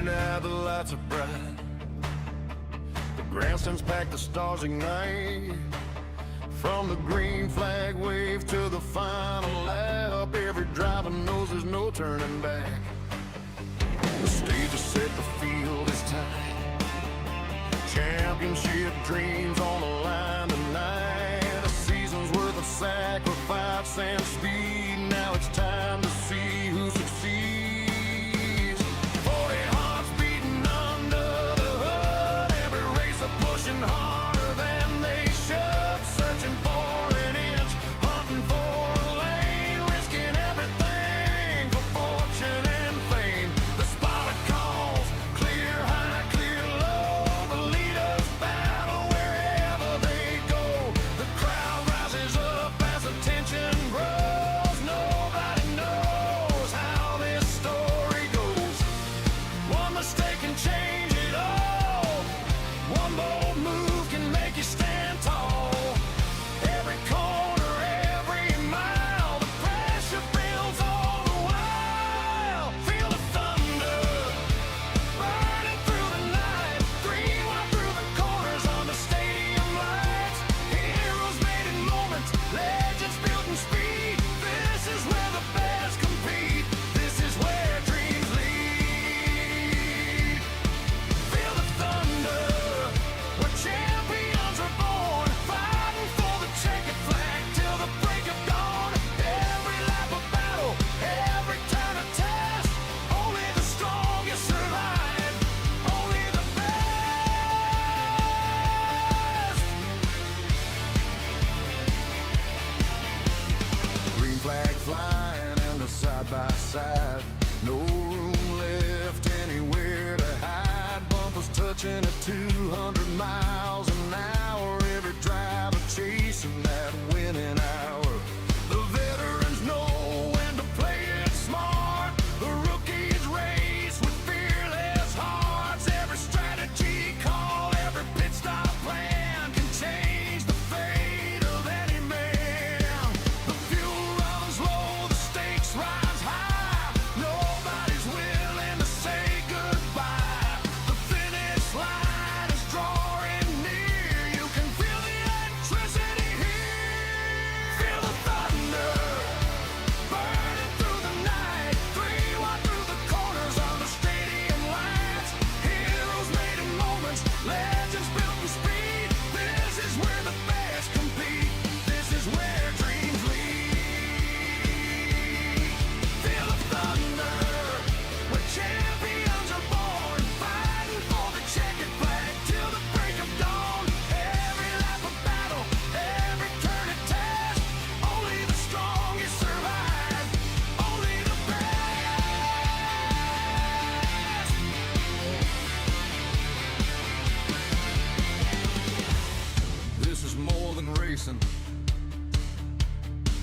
now the lights are bright. The grandstands packed, the stars ignite. From the green flag wave to the final lap, every driver knows there's no turning back. The stage is set, the field is tight. Championship dreams on the line tonight. A season's worth of sacrifice and speed. Now it's time to see who succeeds. 40 hearts beating under the hood. Every racer pushing harder than they should. Searching for an inch, hunting for a lane. Risking everything for fortune and fame. The spotlight calls, clear high, clear low. The leaders battle wherever they go. The crowd rises up as the tension grows. Nobody knows how this story goes. One mistake can change it all. One bold move can make you stand tall. Every corner, every mile, the pressure builds all the while. Feel the thunder burning through the night. Green wide through the corners on the stadium lights. Heroes made in moments, legends built in speed. This is where the best compete. This is where dreams lead. Feel the thunder, where champions are born. Fighting for the checkered flag till the break of dawn. Every lap of battle, every turn of test. Only the strongest survive, only the best. Green flag flying and the side by side. No room left anywhere to hide. Bumpers touching at 200 miles an hour. Every driver chasing that winning hour. The veterans know when to play it smart. The rookies race with fearless hearts. Every strategy call, every pit stop plan can change the fate of any man. The fuel runs low, the stakes rise high. Nobody's willing to say goodbye. The finish line is drawing near. You can feel the electricity here. Feel the thunder burning through the night. 3-1 through the corners on the stadium lights. Heroes made in moments, legends built in speed. This is where the best compete. This is where dreams lead. Feel the thunder, where champions are born. Fighting for the checkered flag till the break of dawn. Every lap of battle, every turn of test. Only the strongest survive, only the best. This is more than racing,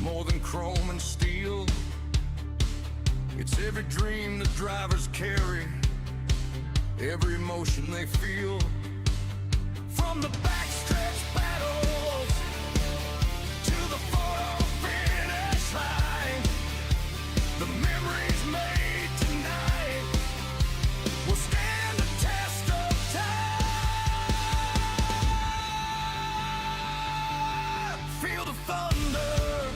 more than chrome and steel. It's every dream the drivers carry, every emotion they feel. From the backstretch battles to the photo finish line, the memories made tonight will stand the test of time. Feel the thunder,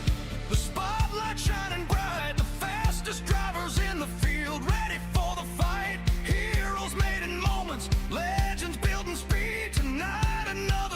the spotlight shining bright. The fastest drivers in the field, ready for the fight. Heroes made in moments, legends building speed. Tonight another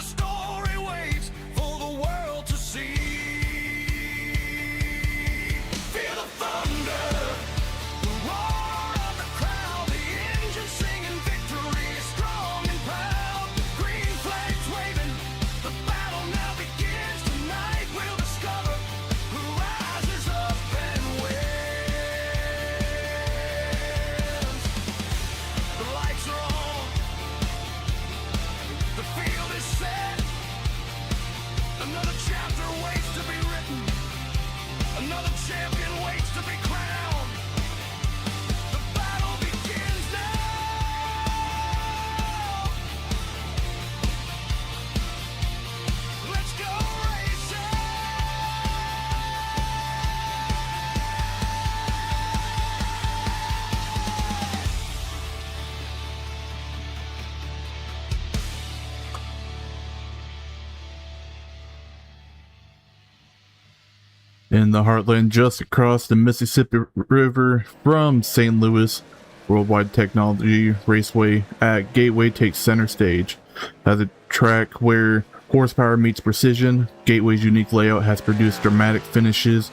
In the heartland just across the Mississippi River from St. Louis, Worldwide Technology Raceway at Gateway takes center stage. As a track where horsepower meets precision, Gateway's unique layout has produced dramatic finishes,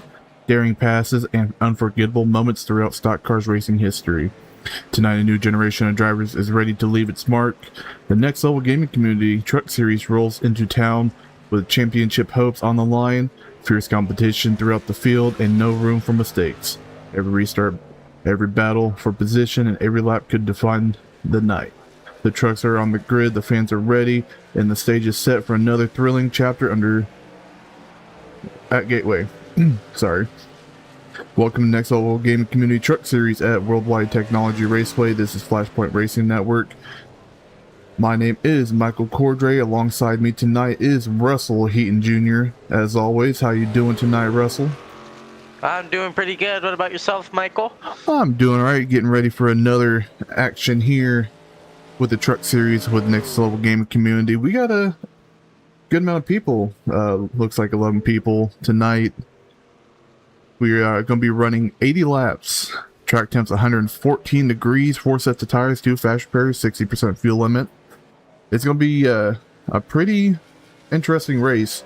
daring passes, and unforgettable moments throughout stock cars racing history. Tonight, a new generation of drivers is ready to leave its mark. The Next Level Gaming Community Truck Series rolls into town with championship hopes on the line, fierce competition throughout the field, and no room for mistakes. Every restart, every battle for position, and every lap could define the night. The trucks are on the grid, the fans are ready, and the stage is set for another thrilling chapter at Gateway. Sorry. Welcome to Next Level Gaming Community Truck Series at Worldwide Technology Raceway. This is Flashpoint Racing Network. My name is Michael Cordray. Alongside me tonight is Russell Heaton Jr. As always, how you doing tonight, Russell? I'm doing pretty good. What about yourself, Michael? I'm doing alright, getting ready for another action here with the Truck Series with Next Level Gaming Community. We got a good amount of people. Looks like 11 people tonight. We are going to be running 80 laps. Track temps 114 degrees, 4 sets of tires, 2 fast repairs, 60% fuel limit. It's going to be a pretty interesting race.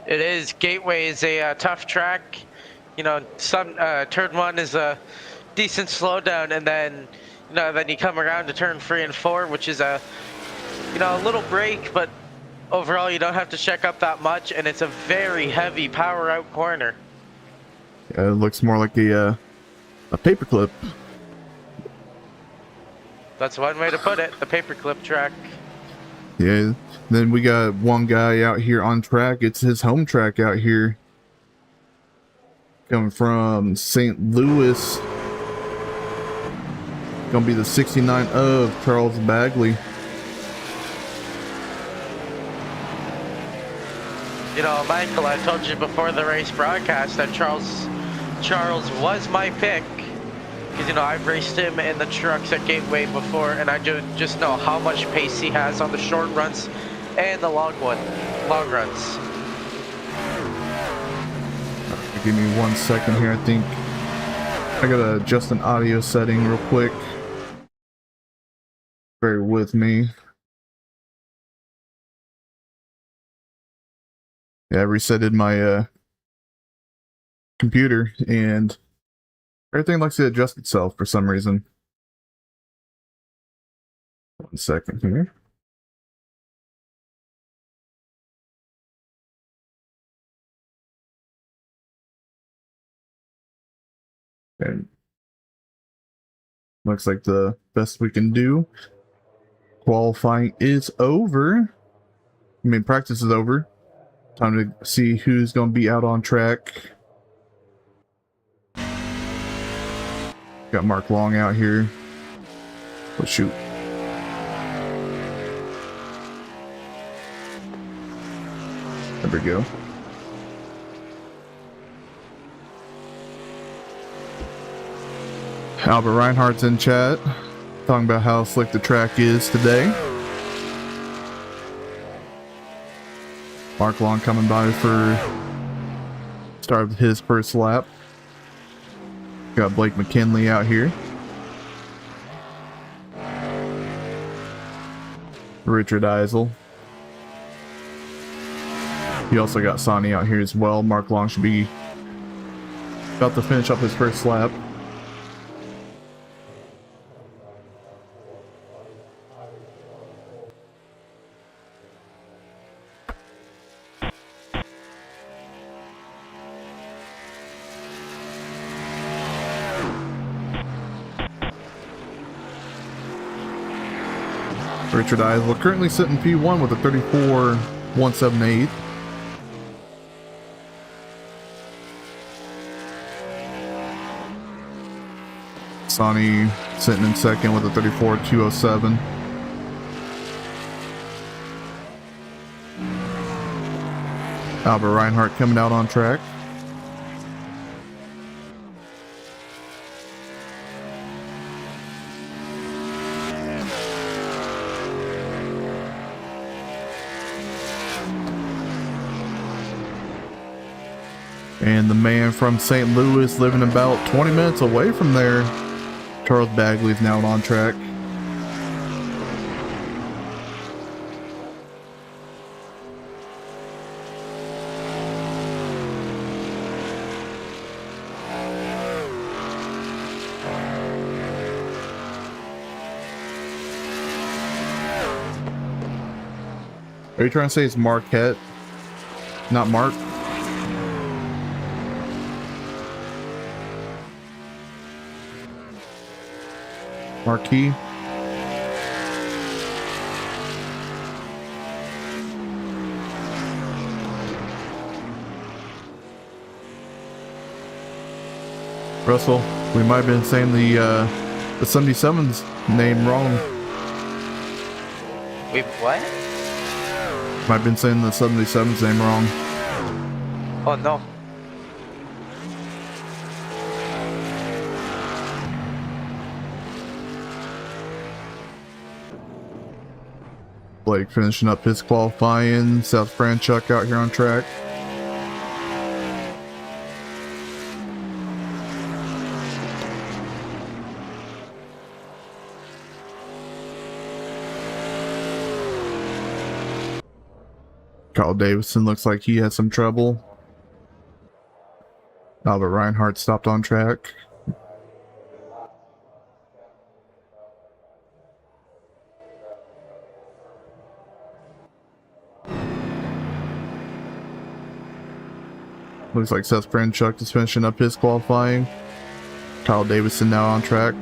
It is. Gateway is a tough track. You know, turn 1 is a decent slowdown, and then you come around to turn 3 and 4, which is a little break, but overall you don't have to check up that much, and it's a very heavy power out corner. It looks more like a paperclip. That's one way to put it, the paperclip track. Yeah, then we got one guy out here on track. It's his home track out here. Coming from St. Louis. Gonna be the 69 of Charles Bagley. You know, Michael, I told you before the race broadcast that Charles was my pick. Because, I've raced him in the trucks at Gateway before, and I just know how much pace he has on the short runs and the long runs. Give me 1 second here. I think I gotta adjust an audio setting real quick. Bear with me. Yeah, I resetted my computer, and everything likes to adjust itself for some reason. 1 second here. And looks like the best we can do. Qualifying is over. I mean, practice is over. Time to see who's going to be out on track. Got Mark Long out here. Oh, shoot. There we go. Albert Reinhardt's in chat, talking about how slick the track is today. Mark Long coming by for start of his first lap. Got Blake McKinley out here. Richard Eisel. You also got Sonny out here as well. Mark Long should be about to finish up his first lap. Richard Eisel currently sitting P1 with a 34.178. Sonny sitting in second with a 34.207. Albert Reinhardt coming out on track. And the man from St. Louis, living about 20 minutes away from there, Charles Bagley, is now on track. Are you trying to say it's Marquette, not Mark? Marquis? Russell, we might have been saying the 77's name wrong. Wait, what? Might have been saying the 77's name wrong. Oh no. Blake finishing up his qualifying. South Franchuk out here on track. Kyle Davison looks like he had some trouble. Albert Reinhardt stopped on track. Looks like Seth Franchuk is finishing up his qualifying. Kyle Davison now on track.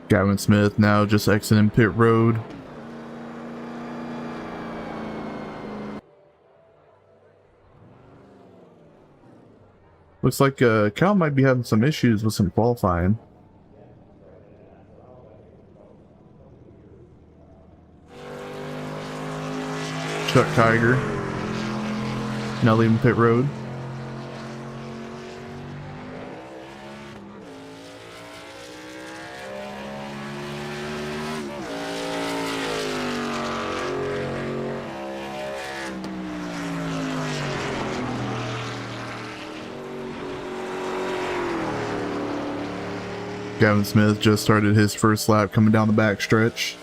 Gavin Smith now just exiting pit road. Looks like Cal might be having some issues with some qualifying. Chuck Kiger now leaving pit road. Gavin Smith just started his first lap coming down the back stretch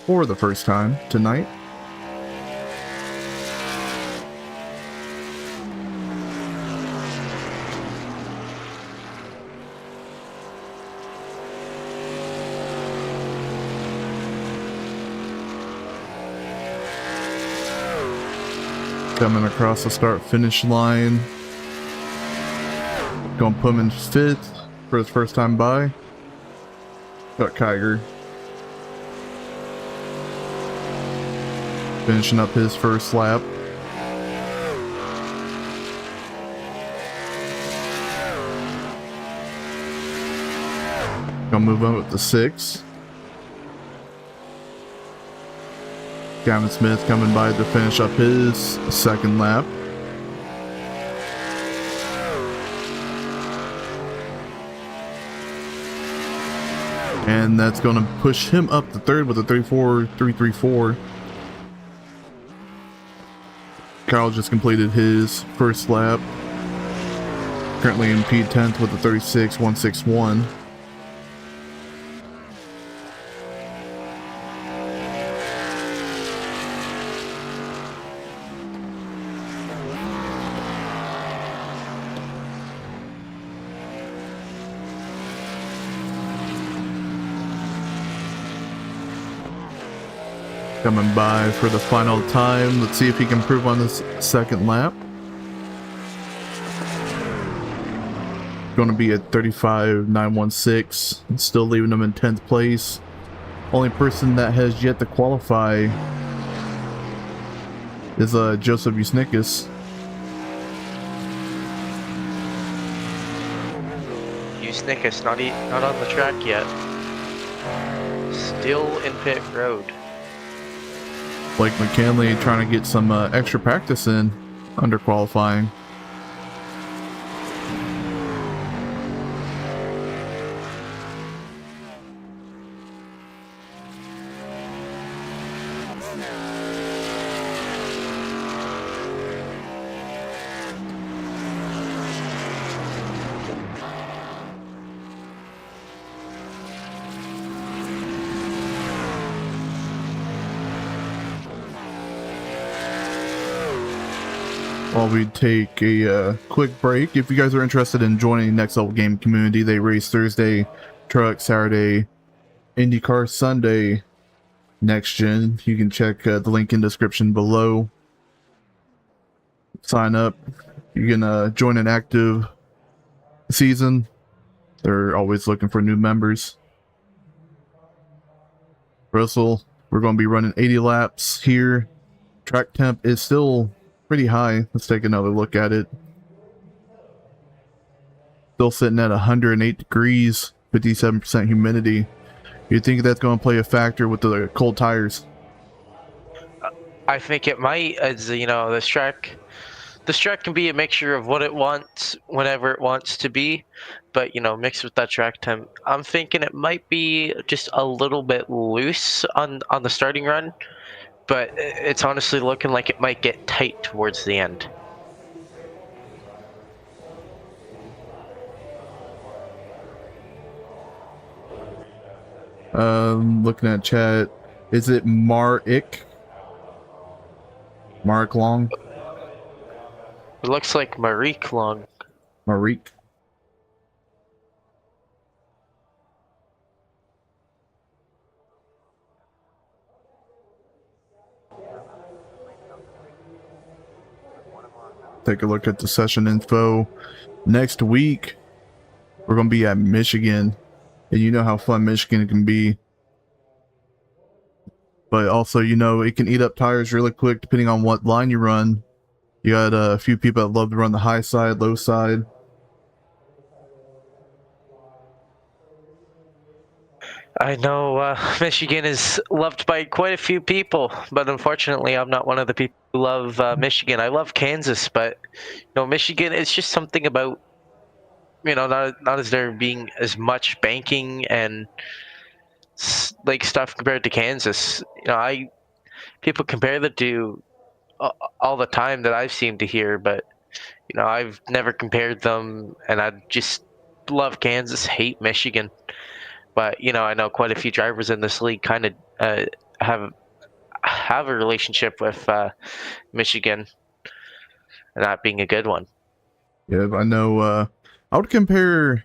for the first time tonight. Coming across the start-finish line. Gonna put him in fifth for his first time by. Got Kiger finishing up his first lap. Gonna move on with the sixth. Gavin Smith coming by to finish up his second lap. And that's going to push him up to third with a 3.4.334. Kyle just completed his first lap. Currently in P10th with a 36.161. Coming by for the final time. Let's see if he can improve on this second lap. Going to be at 35.916. Still leaving him in 10th place. Only person that has yet to qualify is Joseph Usnikas. Usnikas not on the track yet. Still in pit road. Blake McKinley trying to get some extra practice in under qualifying. while we take a quick break. If you guys are interested in joining Next Level Game Community, they race Thursday, truck Saturday, IndyCar Sunday, next gen. You can check the link in description below. Sign up. You can join an active season. They're always looking for new members. Russell, we're going to be running 80 laps here. Track temp is still pretty high. Let's take another look at it. Still sitting at 108 degrees, 57% humidity. You think that's going to play a factor with the cold tires? I think it might, as you know, this track can be a mixture of what it wants whenever it wants to be, but you know, mixed with that track temp, I'm thinking it might be just a little bit loose on the starting run, but it's honestly looking like it might get tight towards the end. Looking at chat, is it Mark Long? It looks like Marique Long. Marique. Take a look at the session info. Next week, we're going to be at Michigan. And you know how fun Michigan can be. But also, you know, it can eat up tires really quick depending on what line you run. You got a few people that love to run the high side, low side. I know Michigan is loved by quite a few people, but unfortunately I'm not one of the people who love Michigan. I love Kansas, but you know, Michigan, it's just something about, you know, not as there being as much banking and like stuff compared to Kansas. You know, people compare the two all the time that I've seemed to hear, but you know, I've never compared them, and I just love Kansas, hate Michigan. But you know, I know quite a few drivers in this league kind of have a relationship with Michigan, and that being a good one. Yeah, I know. I would compare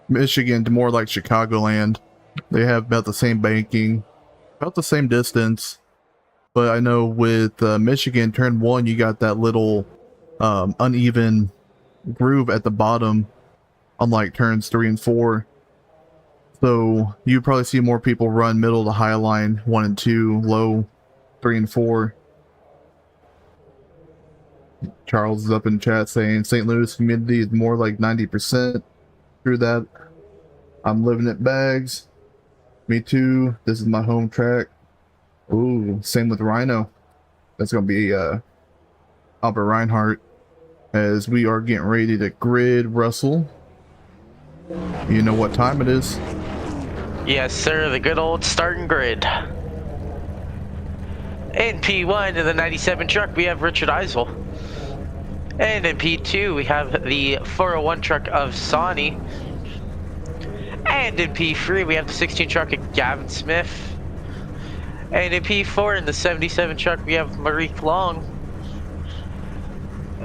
Michigan to more like Chicagoland. They have about the same banking, about the same distance. But I know with Michigan, turn one, you got that little uneven groove at the bottom, unlike turns 3 and 4. So you probably see more people run middle to high line 1 and 2, low 3 and 4. Charles is up in chat saying St. Louis humidity is more like 90%. Through that, I'm living at Bags. Me too. This is my home track. Ooh, same with Rhino. That's gonna be Albert Reinhardt. As we are getting ready to grid Russell. You know what time it is? Yes, sir. The good old starting grid. In P1 in the 97 truck, we have Richard Eisel. And in P2, we have the 401 truck of Sonny. And in P3, we have the 16 truck of Gavin Smith. And in P4, in the 77 truck, we have Marique Long.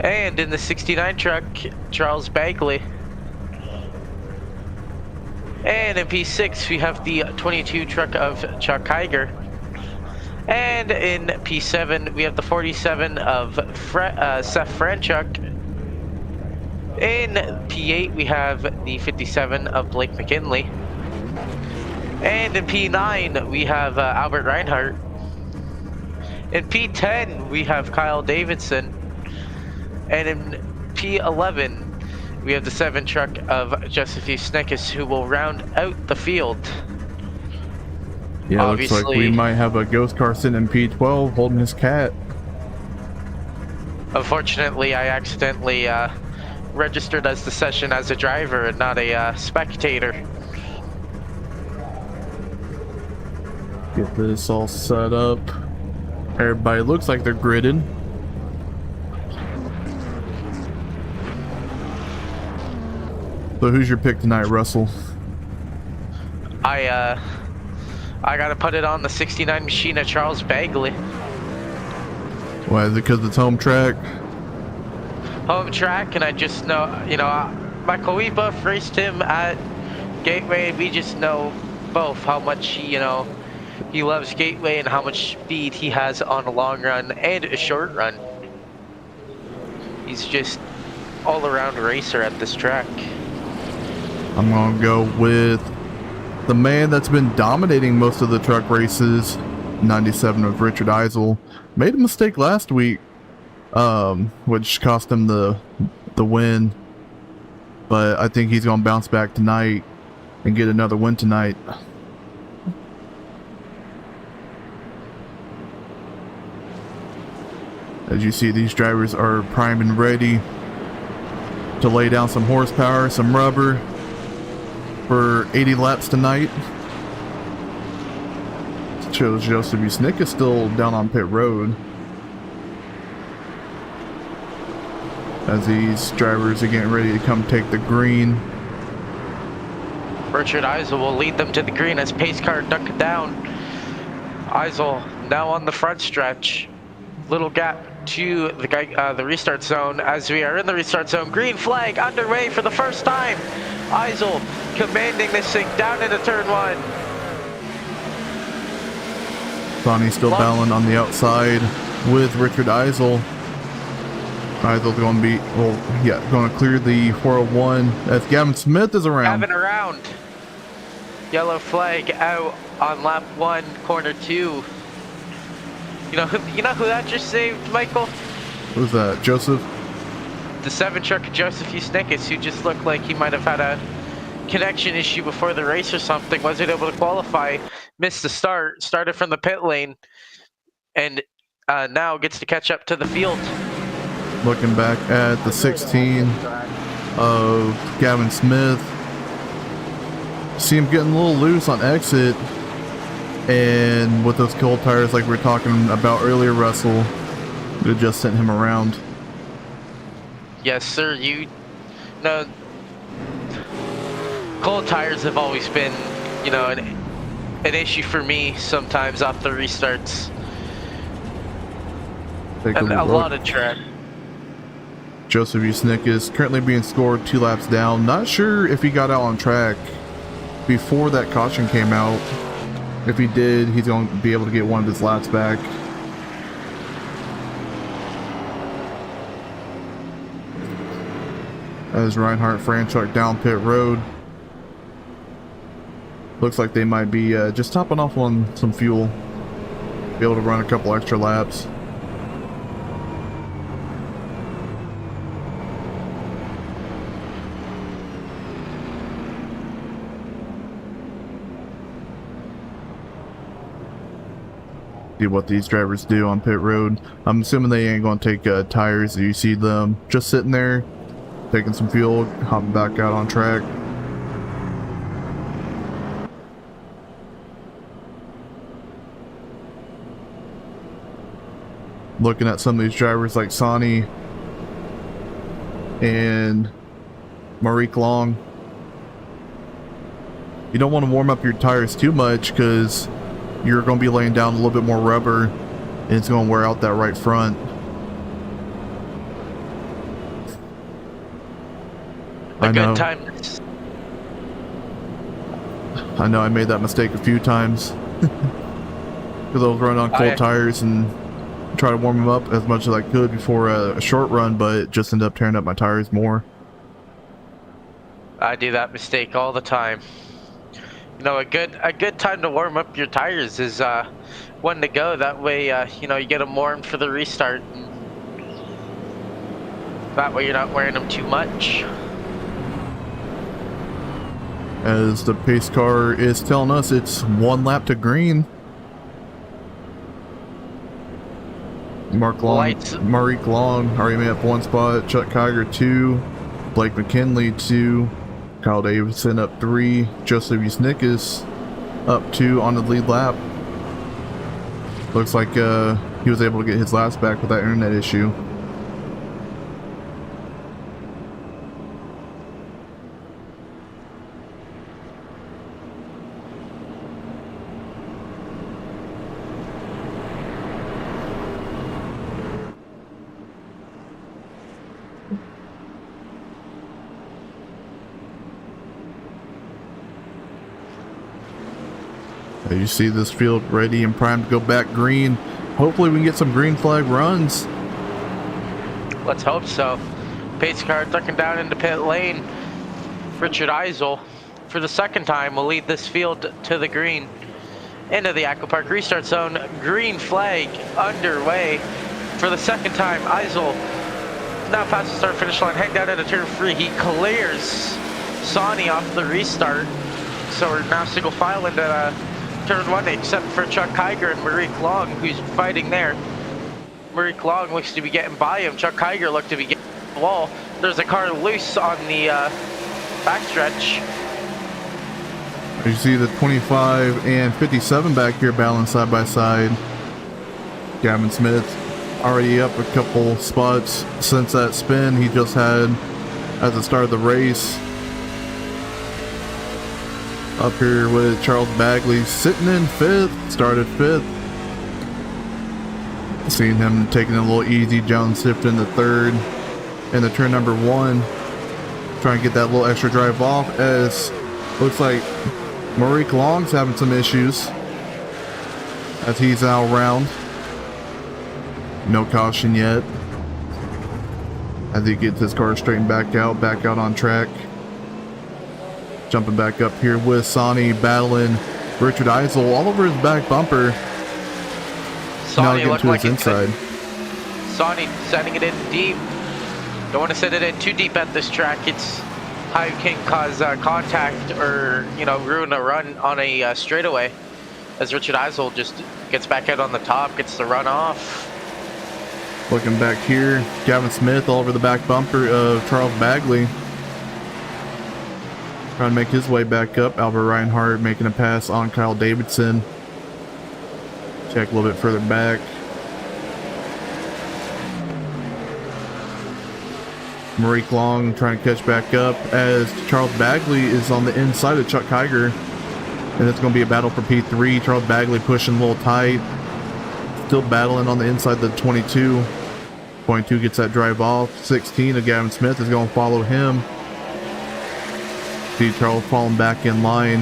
And in the 69 truck, Charles Bagley. And in P6, we have the 22 truck of Chuck Kiger. And in P7, we have the 47 of Seth Franchuk. In P8, we have the 57 of Blake McKinley. And in P9, we have Albert Reinhardt. In P10, we have Kyle Davidson. And in P11, we have the 7 truck of Josephine Sneckis, who will round out the field. Yeah, looks like we might have a ghost car sitting in P12 holding his cat. Unfortunately, I accidentally registered as the session as a driver and not a spectator. Get this all set up. Everybody looks like they're gridded. So who's your pick tonight, Russell? I gotta put it on the 69 machine of Charles Bagley. Why is it? Because it's home track? home track, and I just know, you know, Michael, we both raced him at Gateway. We just know both how much he, you know, he loves Gateway and how much speed he has on a long run and a short run. He's just all-around racer at this track. I'm gonna go with the man that's been dominating most of the truck races, 97 of Richard Eisel. Made a mistake last week, which cost him the win. But I think he's gonna bounce back tonight and get another win tonight. As you see, these drivers are primed and ready to lay down some horsepower, some rubber for 80 laps tonight. Shows Joseph Usnick is still down on pit road. As these drivers are getting ready to come take the green. Richard Eisel will lead them to the green as pace car duck it down. Eisel now on the front stretch. Little gap to the restart zone as we are in the restart zone. Green flag underway for the first time. Eisel commanding this thing down into turn one. Sonny still battling on the outside with Richard Eisel. Eisel's going to be, well, yeah, going to clear the 401 as Gavin Smith is around. Gavin around. Yellow flag out on lap 1, corner 2. You know who that just saved, Michael? Who's that? Joseph? The 7 truck Joseph Usnickis, who just looked like he might have had a connection issue before the race or something. Wasn't able to qualify, missed the start, started from the pit lane, and now gets to catch up to the field. Looking back at the 16 of Gavin Smith. See him getting a little loose on exit. And with those cold tires like we were talking about earlier, Russell, it just sent him around. Yes, sir. You know, cold tires have always been, you know, an issue for me sometimes off the restarts. And a lot of track. Joseph Usnick is currently being scored 2 laps down. Not sure if he got out on track before that caution came out. If he did, he's going to be able to get one of his laps back. As Reinhardt Franchuk down pit road. Looks like they might be just topping off on some fuel. Be able to run a couple extra laps. See what these drivers do on pit road. I'm assuming they ain't going to take tires. You see them just sitting there, taking some fuel, hopping back out on track. Looking at some of these drivers like Sonny and Marique Long. You don't want to warm up your tires too much because you're going to be laying down a little bit more rubber and it's going to wear out that right front. I know. I know I made that mistake a few times. Because I was running on cold tires and try to warm them up as much as I could before a short run, but it just ended up tearing up my tires more. I do that mistake all the time. You know, a good time to warm up your tires is when to go. That way, you know, you get them warm for the restart. That way, you're not wearing them too much. As the pace car is telling us it's 1 lap to green. Marique Long already made up 1 spot. Chuck Kiger 2. Blake McKinley 2. Kyle Davidson up 3. Joseph Usnick up 2 on the lead lap. Looks like he was able to get his laps back with that internet issue. As you see this field ready and primed to go back green. Hopefully we can get some green flag runs. Let's hope so. Pace car ducking down into pit lane. Richard Eisel, for the second time, will lead this field to the green. Into the Aqua Park restart zone. Green flag underway. For the second time, Eisel now past the start finish line, heading down into turn 3. He clears Sonny off the restart. So we're now single file into turn 1, except for Chuck Kiger and Marie Long, who's fighting there. Marie Long looks to be getting by him. Chuck Kiger looked to be getting the wall. There's a car loose on the backstretch. You see the 25 and 57 back here balanced side by side. Gavin Smith already up a couple spots since that spin he just had at the start of the race. Up here with Charles Bagley sitting in 5th, started 5th. Seeing him taking it a little easy. John Sift in the 3rd. And the turn number 1. Trying to get that little extra drive off, as looks like Maurice Long's having some issues as he's out around. No caution yet. As he gets his car straightened back out on track. Jumping back up here with Sonny battling Richard Eisel all over his back bumper. Sonny now looked to like his inside. Sonny sending it in deep. Don't want to send it in too deep at this track. It's how you can cause contact or, you know, ruin a run on a straightaway. As Richard Eisel just gets back out on the top, gets the run off. Looking back here, Gavin Smith all over the back bumper of Charles Bagley. Trying to make his way back up. Albert Reinhardt making a pass on Kyle Davidson. Check a little bit further back. Marie Long trying to catch back up as Charles Bagley is on the inside of Chuck Kiger. And it's going to be a battle for P3. Charles Bagley pushing a little tight. Still battling on the inside of the 22. 22 gets that drive off. 16 of Gavin Smith is going to follow him. See Charles falling back in line.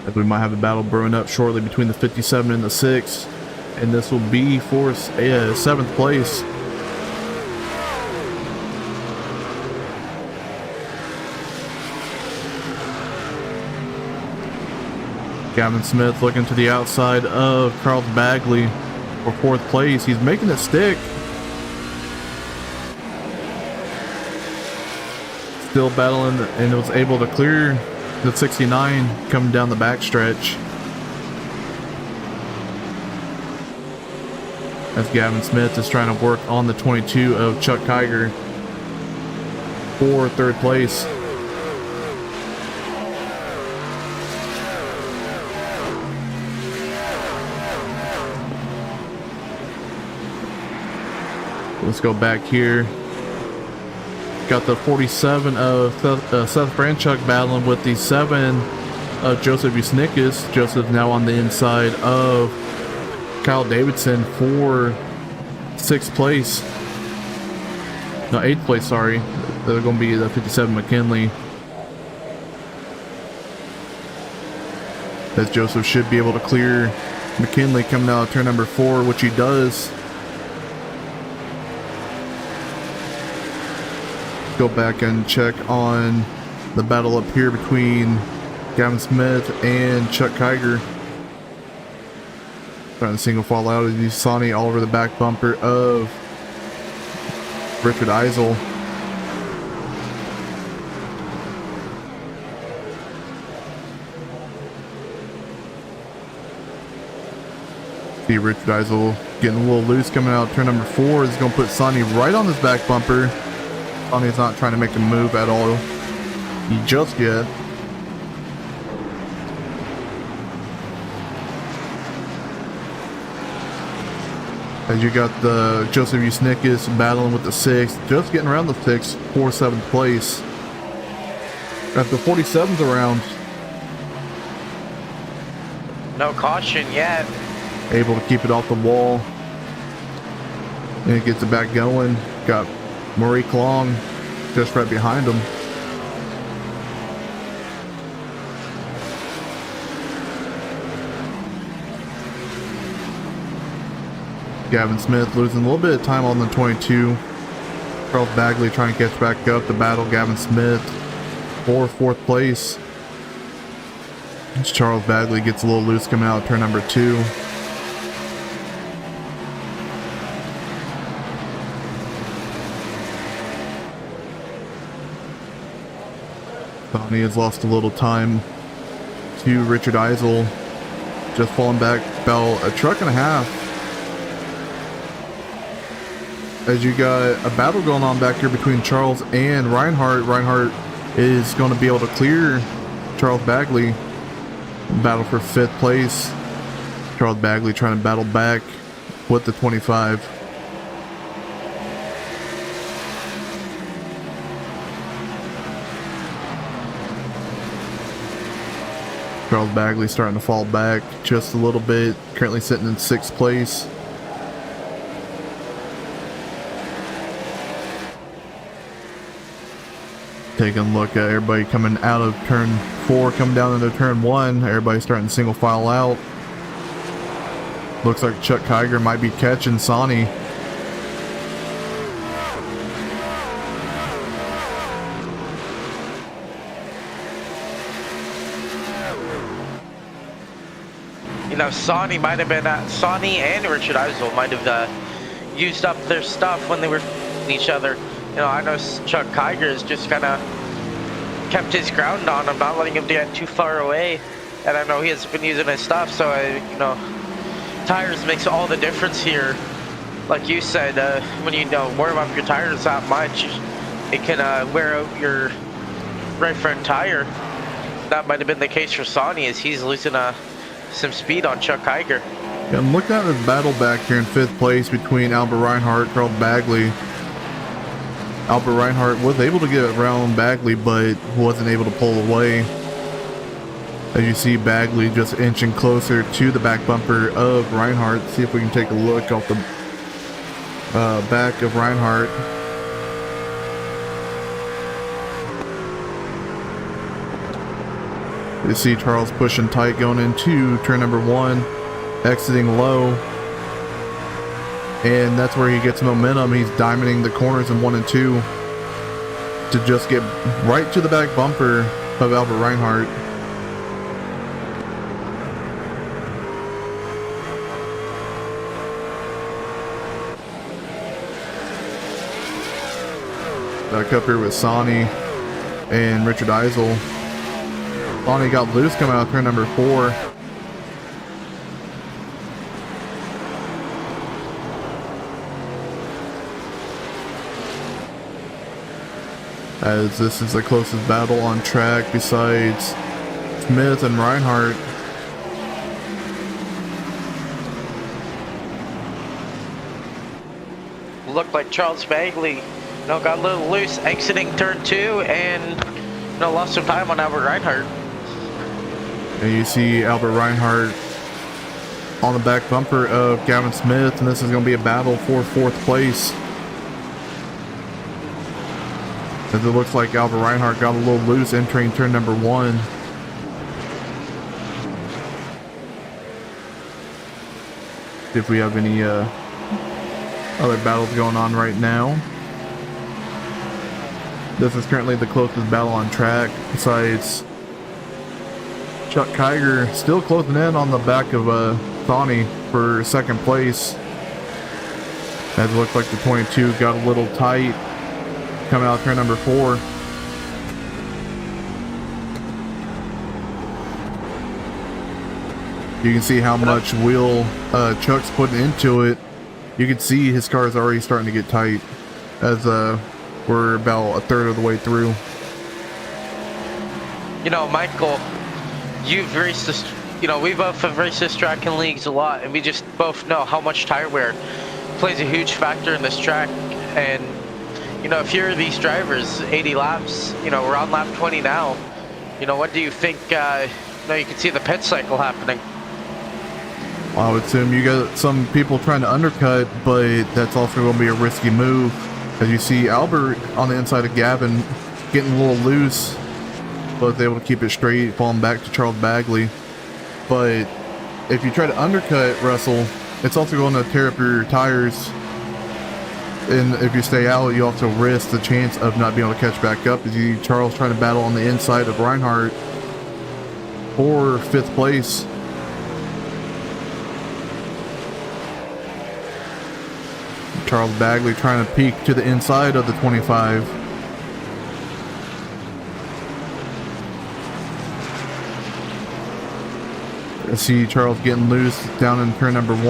As we might have a battle brewing up shortly between the 57 and the 6. And this will be for 7th place. Gavin Smith looking to the outside of Charles Bagley for 4th place. He's making it stick. Still battling and was able to clear the 69 coming down the backstretch. As Gavin Smith is trying to work on the 22 of Chuck Kiger for 3rd place. Let's go back here. Got the 47 of Seth Franchuk battling with the 7 of Joseph Usnikas. Joseph now on the inside of Kyle Davidson for 6th place. No, 8th place, sorry. They're going to be the 57 McKinley. As Joseph should be able to clear McKinley coming out of turn number 4, which he does. Go back and check on the battle up here between Gavin Smith and Chuck Kiger. Trying to single fall out of the Sonny all over the back bumper of Richard Eisel. See Richard Eisel getting a little loose coming out. Turn number 4 is going to put Sonny right on his back bumper. Sonny's not trying to make a move at all just yet. As you got the Joseph Usnikas battling with the 6, just getting around the 6 for 7th place. At the 47's around. No caution yet. Able to keep it off the wall. And it gets it back going. Got Maurice Long just right behind him. Gavin Smith losing a little bit of time on the 22. Charles Bagley trying to catch back up to battle Gavin Smith for 4th place. Charles Bagley gets a little loose coming out of turn number 2. Sonny has lost a little time to Richard Eisel, just falling back about a truck and a half. As you got a battle going on back here between Charles and Reinhardt. Reinhardt is going to be able to clear Charles Bagley. Battle for 5th place. Charles Bagley trying to battle back with the 25. Charles Bagley starting to fall back just a little bit. Currently sitting in 6th place. Taking a look at everybody coming out of turn 4, coming down into turn 1. Everybody starting to single file out. Looks like Chuck Kiger might be catching Sonny. You know, Sonny might have been Sonny and Richard Eisel might have used up their stuff when they were each other. You know, I know Chuck Kiger has just kind of kept his ground on him, not letting him get too far away. And I know he has been using his stuff, so you know, tires makes all the difference here. Like you said, when you don't warm up your tires that much, it can wear out your right front tire. That might have been the case for Sonny, as he's losing some speed on Chuck Kiger. Yeah, I'm looking at this battle back here in 5th place between Albert Reinhardt and Charles Bagley. Albert Reinhardt was able to get around Bagley, but wasn't able to pull away. As you see Bagley just inching closer to the back bumper of Reinhardt. See if we can take a look off the back of Reinhardt. You see Charles pushing tight going into turn number 1, exiting low. And that's where he gets momentum. He's diamonding the corners in 1 and 2 to just get right to the back bumper of Albert Reinhardt. Back up here with Sonny and Richard Eisel. Sonny got loose coming out of turn number 4. As this is the closest battle on track besides Smith and Reinhardt. Looked like Charles Bagley, you know, got a little loose exiting turn 2 and, you know, lost some time on Albert Reinhardt. And you see Albert Reinhardt on the back bumper of Gavin Smith, and this is going to be a battle for 4th place. As it looks like Albert Reinhardt got a little loose entering turn number 1. See if we have any other battles going on right now. This is currently the closest battle on track, besides Chuck Kiger still closing in on the back of Sonny for 2nd place. As it looks like the 22 got a little tight coming out of turn number 4. You can see how much wheel Chuck's putting into it. You can see his car is already starting to get tight as we're about a third of the way through. You know, Michael, you've raced this, you know, we both have raced this track in leagues a lot, and we just both know how much tire wear plays a huge factor in this track. And you know, if you're these drivers, 80 laps, you know, we're on lap 20 now. You know, what do you think, you know, you can see the pit cycle happening? Well, I would assume you got some people trying to undercut, but that's also going to be a risky move. As you see Albert on the inside of Gavin getting a little loose, but able to keep it straight, falling back to Charles Bagley. But if you try to undercut Russell, It's also going to tear up your tires. And if you stay out, you also risk the chance of not being able to catch back up. As you see Charles trying to battle on the inside of Reinhardt for 5th place. Charles Bagley trying to peek to the inside of the 25. I see Charles getting loose down in turn number 1.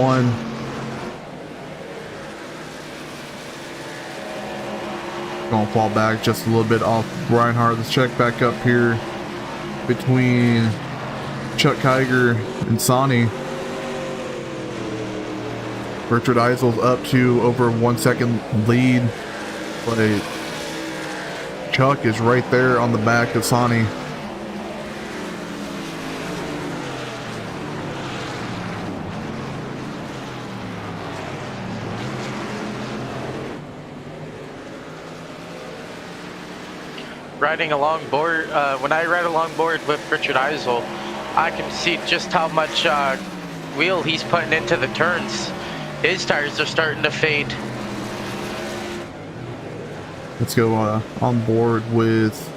Gonna fall back just a little bit off Reinhardt. Let's check back up here between Chuck Kiger and Sonny. Richard Eisel's up to over 1 second lead, but Chuck is right there on the back of Sonny. Riding along board, when I ride along board with Richard Eisel, I can see just how much wheel he's putting into the turns. His tires are starting to fade. Let's go on board with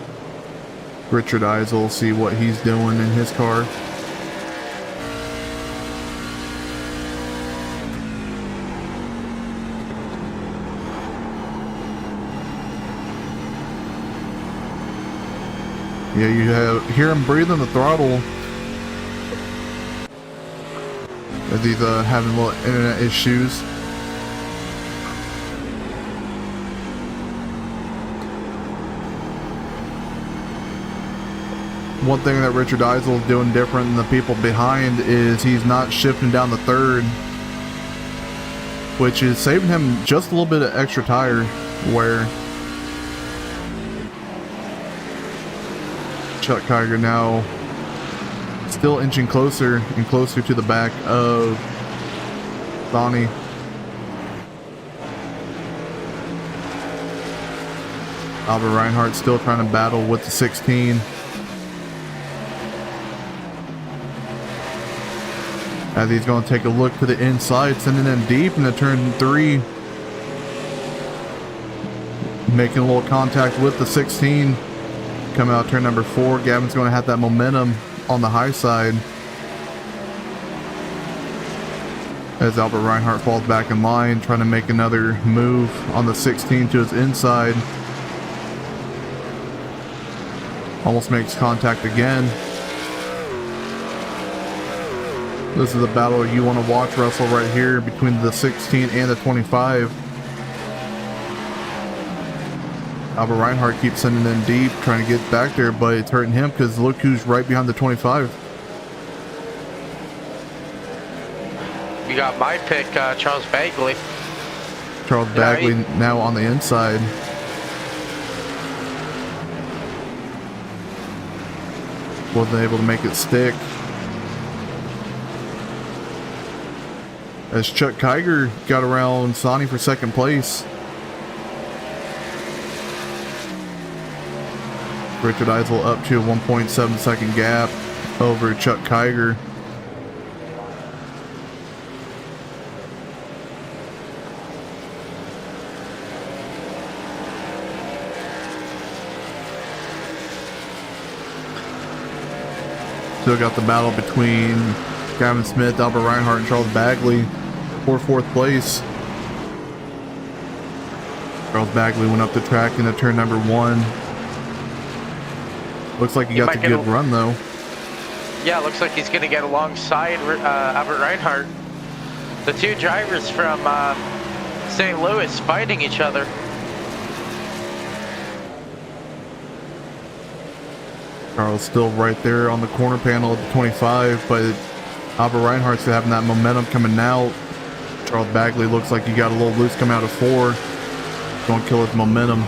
Richard Eisel, see what he's doing in his car. Yeah, you hear him breathing the throttle as he's having little internet issues. One thing that Richard Eisel is doing different than the people behind is he's not shifting down the 3rd, which is saving him just a little bit of extra tire wear. Chuck Kiger now still inching closer and closer to the back of Sonny. Albert Reinhardt still trying to battle with the 16. As he's going to take a look to the inside, sending him deep into turn 3. Making a little contact with the 16. Coming out turn number 4, Gavin's going to have that momentum on the high side as Albert Reinhardt falls back in line, trying to make another move on the 16 to his inside. Almost makes contact again. This is a battle you want to watch wrestle right here between the 16 and the 25. Albert Reinhardt keeps sending them deep, trying to get back there, but it's hurting him because look who's right behind the 25. You got my pick, Charles Bagley. Charles Bagley now on the inside. Wasn't able to make it stick. As Chuck Kiger got around Sonny for 2nd place. Richard Eisel up to a 1.7 second gap over Chuck Kiger. Still got the battle between Gavin Smith, Albert Reinhardt, and Charles Bagley for 4th place. Charles Bagley went up the track into turn number 1. Looks like he got the good run though. Yeah, looks like he's going to get alongside Albert Reinhardt. The two drivers from St. Louis fighting each other. Charles still right there on the corner panel at the 25, but Albert Reinhardt's having that momentum coming out. Charles Bagley looks like he got a little loose coming out of 4. Going to kill his momentum.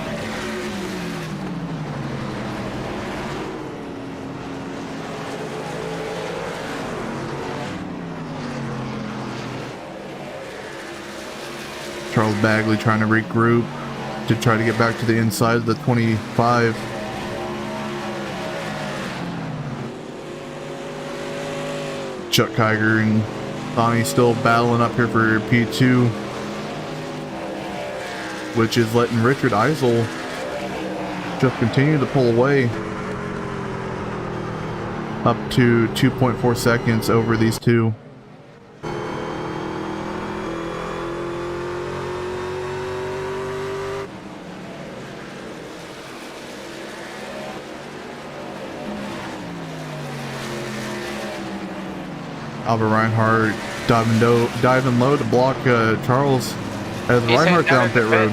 Charles Bagley trying to regroup to try to get back to the inside of the 25. Chuck Kiger and Sonny's still battling up here for P2, which is letting Richard Eisel just continue to pull away up to 2.4 seconds over these two. Albert Reinhardt diving low to block Charles as Reinhardt down pit road.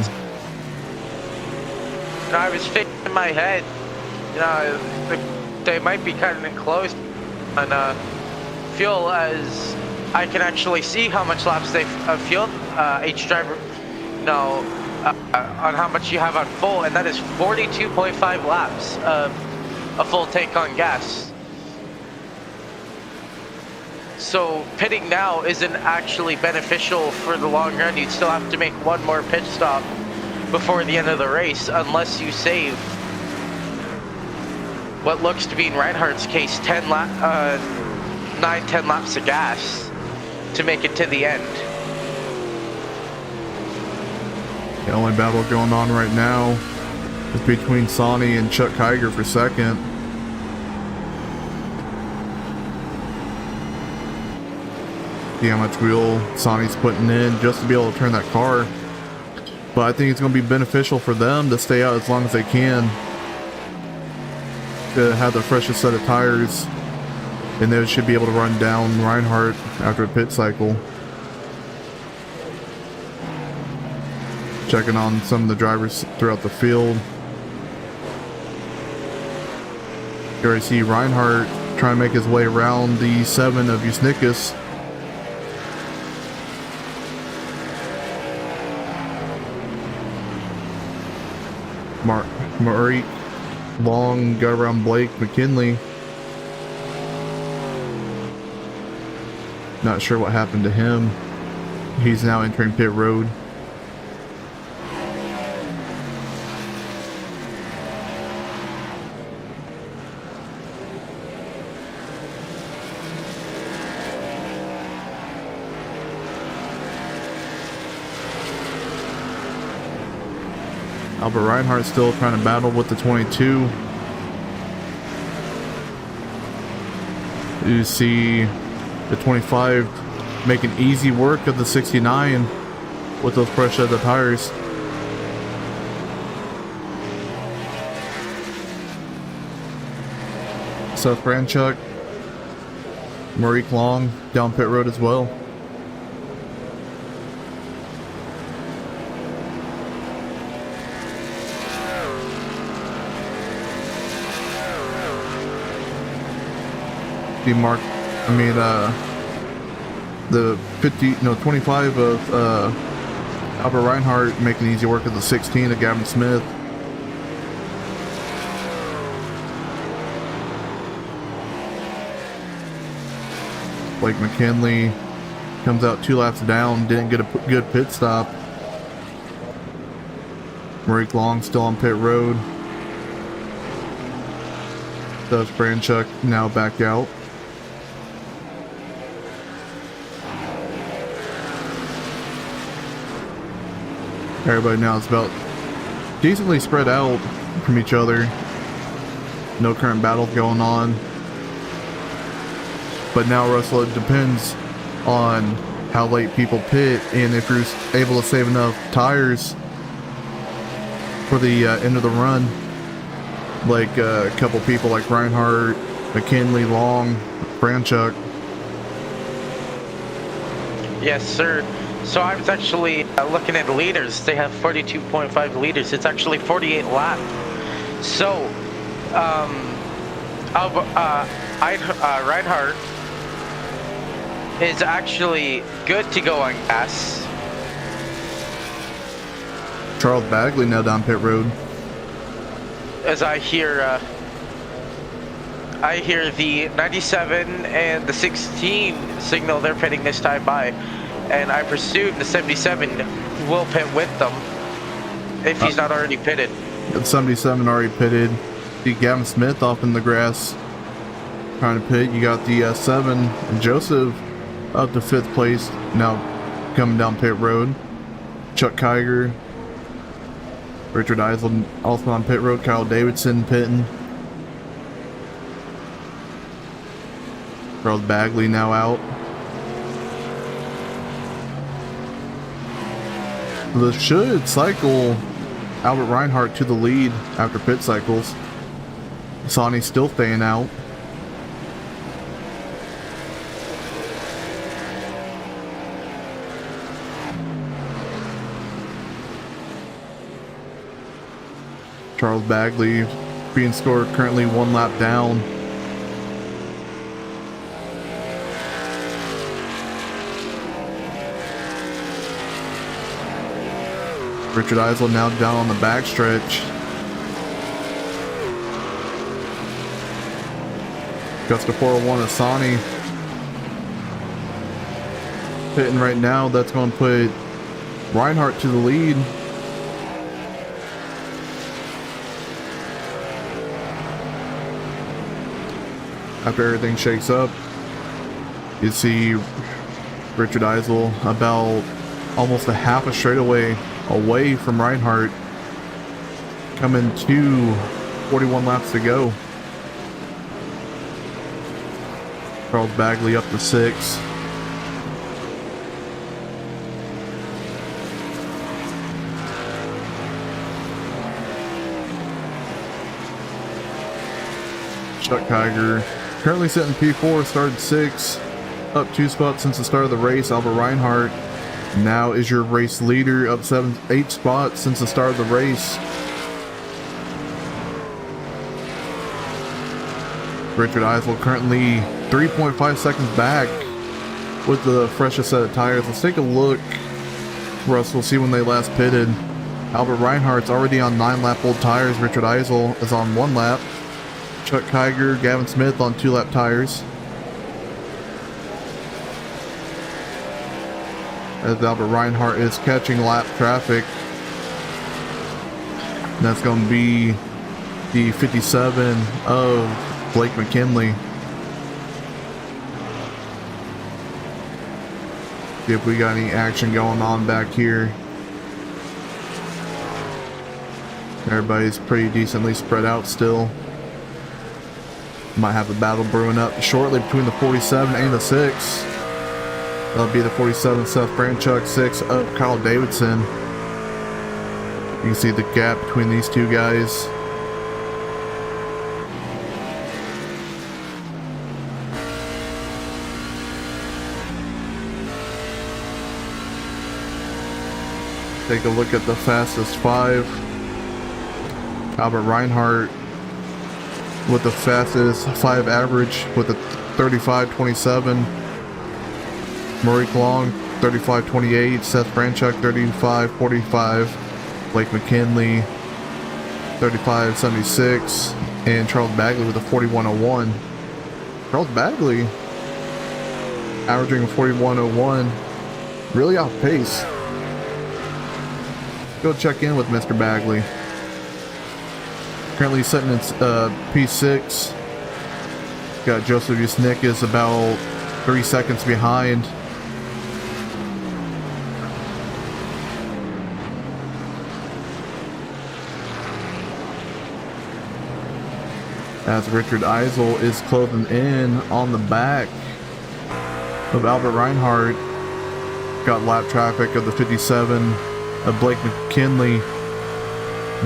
You know, I was thinking in my head, you know, they might be cutting close on fuel, as I can actually see how much laps they've fueled each driver, you know, on how much you have on full, and that is 42.5 laps of a full tank on gas. So pitting now isn't actually beneficial for the long run. You'd still have to make one more pit stop before the end of the race, unless you save what looks to be, in Reinhardt's case, 10 laps of gas to make it to the end. The only battle going on right now is between Sonny and Chuck Kiger for second. See how much wheel Sonny's putting in just to be able to turn that car. But I think it's going to be beneficial for them to stay out as long as they can, to have the freshest set of tires, and they should be able to run down Reinhardt after a pit cycle. Checking on some of the drivers throughout the field. Here I see Reinhardt trying to make his way around the 7 of Usnikas. Murray Long got around Blake McKinley. Not sure what happened to him. He's now entering pit road. Albert Reinhardt still trying to battle with the 22. You see the 25 making easy work of the 69 with those fresh set of tires. Seth Franchuk, Murray Long down pit road as well. The 25 of Albert Reinhardt making easy work of the 16 of Gavin Smith. Blake McKinley comes out 2 laps down, didn't get a good pit stop. Murray Long still on pit road. Does Franchuk now back out. Everybody now is about decently spread out from each other. No current battle going on. But now, Russell, it depends on how late people pit and if you're able to save enough tires for the end of the run. Like a couple people like Reinhardt, McKinley, Long, Franchuk. Yes, sir. So I was actually looking at the liters. They have 42.5 liters. It's actually 48 lap. So, Reinhardt is actually good to go on gas. Charles Bagley now down pit road. As I hear the 97 and the 16 signal they're pitting this time by, and I presume the 77 will pit with them if he's not already pitted. The 77 already pitted. See Gavin Smith off in the grass trying to pit. You got the 7 Joseph up to 5th place, now coming down pit road. Chuck Kiger, Richard Eisel also on pit road, Kyle Davidson pitting. Charles Bagley now out. This should cycle Albert Reinhardt to the lead after pit cycles. Sonny's still staying out. Charles Bagley being scored currently 1 lap down. Richard Eisel now down on the backstretch. Guts to 401 Asani. Pitting right now, that's going to put Reinhardt to the lead. After everything shakes up, you see Richard Eisel about almost a half a straightaway away from Reinhardt, coming to 41 laps to go. Charles Bagley up to 6. Chuck Kiger currently sitting P4, started 6, up 2 spots since the start of the race. Albert Reinhardt now is your race leader, up 8 spots since the start of the race. Richard Eisel currently 3.5 seconds back with the freshest set of tires. Let's take a look. Russ, see when they last pitted. Albert Reinhardt's already on 9-lap old tires. Richard Eisel is on 1 lap. Chuck Kiger, Gavin Smith on 2-lap tires. As Albert Reinhardt is catching lap traffic. And that's going to be the 57 of Blake McKinley. See if we got any action going on back here. Everybody's pretty decently spread out still. Might have a battle brewing up shortly between the 47 and the 6. That'll be the 47 Seth Franchuk, 6 of Kyle Davidson. You can see the gap between these two guys. Take a look at the fastest 5. Albert Reinhardt with the fastest 5 average with a 35.27. Maurice Long 35.28. Seth Franchuk 35.45. Blake McKinley 35.76. And Charles Bagley with a 41.01. Charles Bagley averaging a 41.01. Really off pace. Go check in with Mr. Bagley. Currently sitting in P6. Got Joseph Yusnick is about 3 seconds behind. As Richard Eisel is closing in on the back of Albert Reinhardt. Got lap traffic of the 57 of Blake McKinley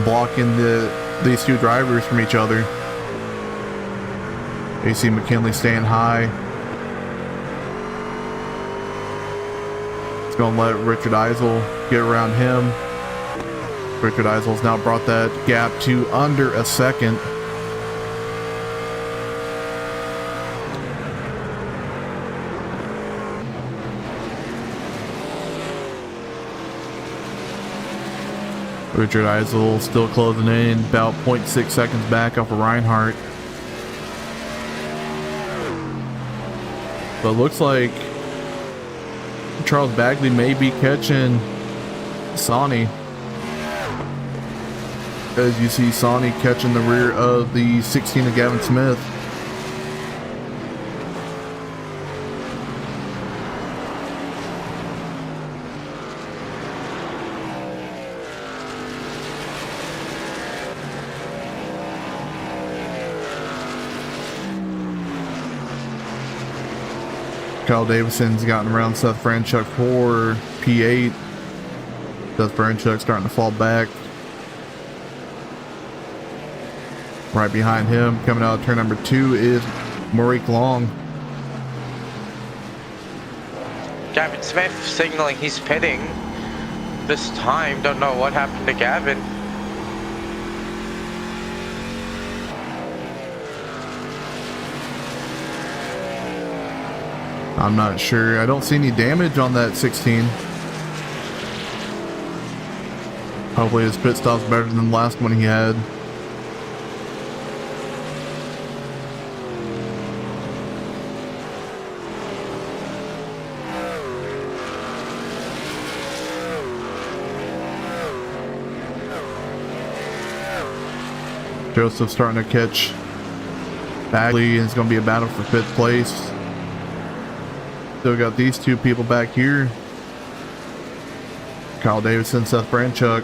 blocking these two drivers from each other. You see McKinley staying high. It's going to let Richard Eisel get around him. Richard Eisel's now brought that gap to under a second. Richard Eisel still closing in, about 0.6 seconds back off of Reinhardt. But it looks like Charles Bagley may be catching Sonny. As you see Sonny catching the rear of the 16 of Gavin Smith. Kyle Davidson's gotten around Seth Franchuk for P8. Seth Franchuk starting to fall back. Right behind him, coming out of turn number 2, is Maurice Long. Gavin Smith signaling he's pitting this time. Don't know what happened to Gavin. I'm not sure. I don't see any damage on that 16. Hopefully his pit stop's better than the last one he had. Joseph's starting to catch Bagley, and it's going to be a battle for 5th place. Still got these two people back here. Kyle Davidson, Seth Franchuk.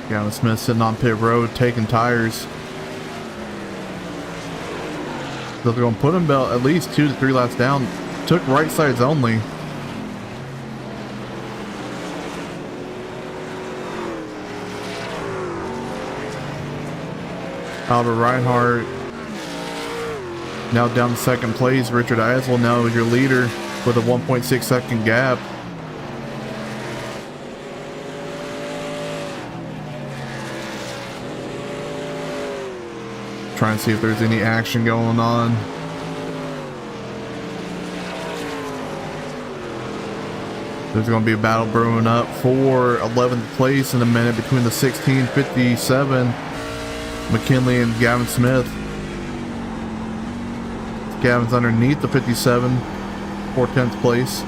Gavin Smith sitting on pit road taking tires. So they're going to put him about at least 2 to 3 laps down. Took right sides only. Albert Reinhardt now down to 2nd place. Richard Eisel now is your leader with a 1.6 second gap. Trying to see if there's any action going on. There's going to be a battle brewing up for 11th place in a minute between the 1657 McKinley and Gavin Smith. Gavin's underneath the 57 for 10th place.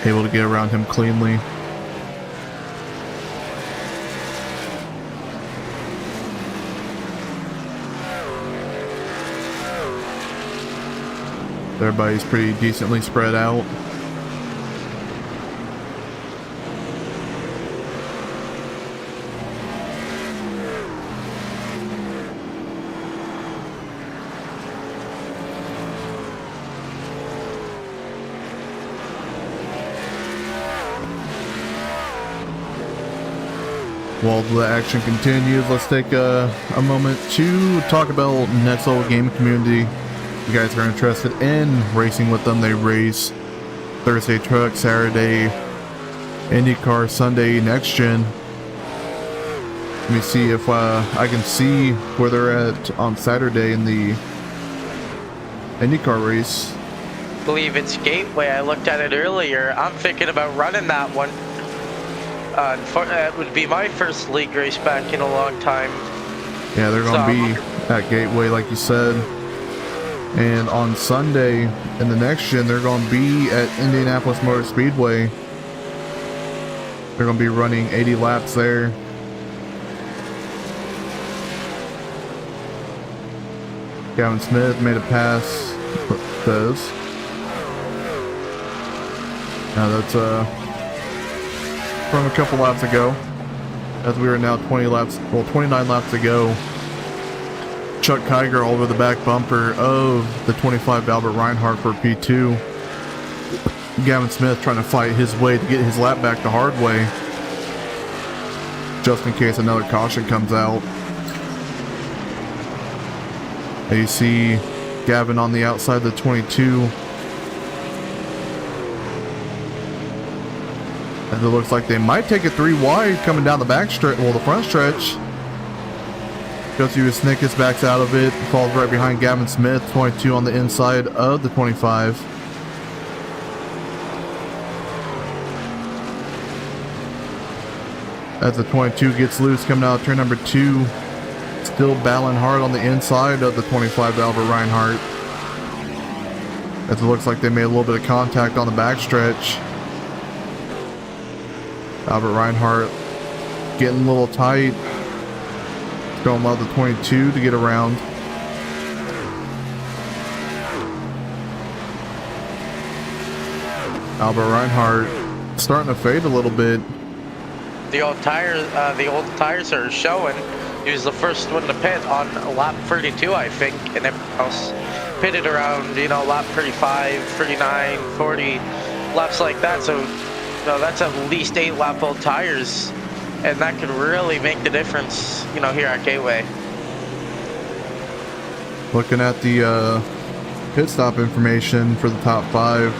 Able to get around him cleanly. Everybody's pretty decently spread out. While the action continues, let's take a moment to talk about Next Level Gaming Community. If you guys are interested in racing with them, they race Thursday truck, Saturday IndyCar, Sunday Next Gen. Let me see if I can see where they're at on Saturday in the IndyCar race. I believe it's Gateway. I looked at it earlier. I'm thinking about running that one. It would be my first league race back in a long time. Yeah, they're going to be at Gateway, like you said. And on Sunday in the Next Gen, they're going to be at Indianapolis Motor Speedway. They're going to be running 80 laps there. Gavin Smith made a pass. Says. Now that's from a couple laps ago, as we are now 29 laps ago. Chuck Kiger all over the back bumper of the 25 Albert Reinhardt for P2. Gavin Smith trying to fight his way to get his lap back the hard way, just in case another caution comes out. And you see Gavin on the outside of the 22. And it looks like they might take it 3 wide coming down the back stretch, well, the front stretch. Josie Snickis backs out of it, falls right behind Gavin Smith, 22 on the inside of the 25. As the 22 gets loose coming out of turn number 2, still battling hard on the inside of the 25 Albert Reinhardt. As it looks like they made a little bit of contact on the back stretch. Albert Reinhardt getting a little tight. Going well the 22 to get around. Albert Reinhardt starting to fade a little bit. the old tires are showing. He was the first one to pit on lap 32, I think, and everyone else pitted around, you know, lap 35, 39, 40, laps like that. So, you know, that's at least 8 lap old tires, and that could really make the difference, you know, here at Gateway. Looking at the pit stop information for the top 5,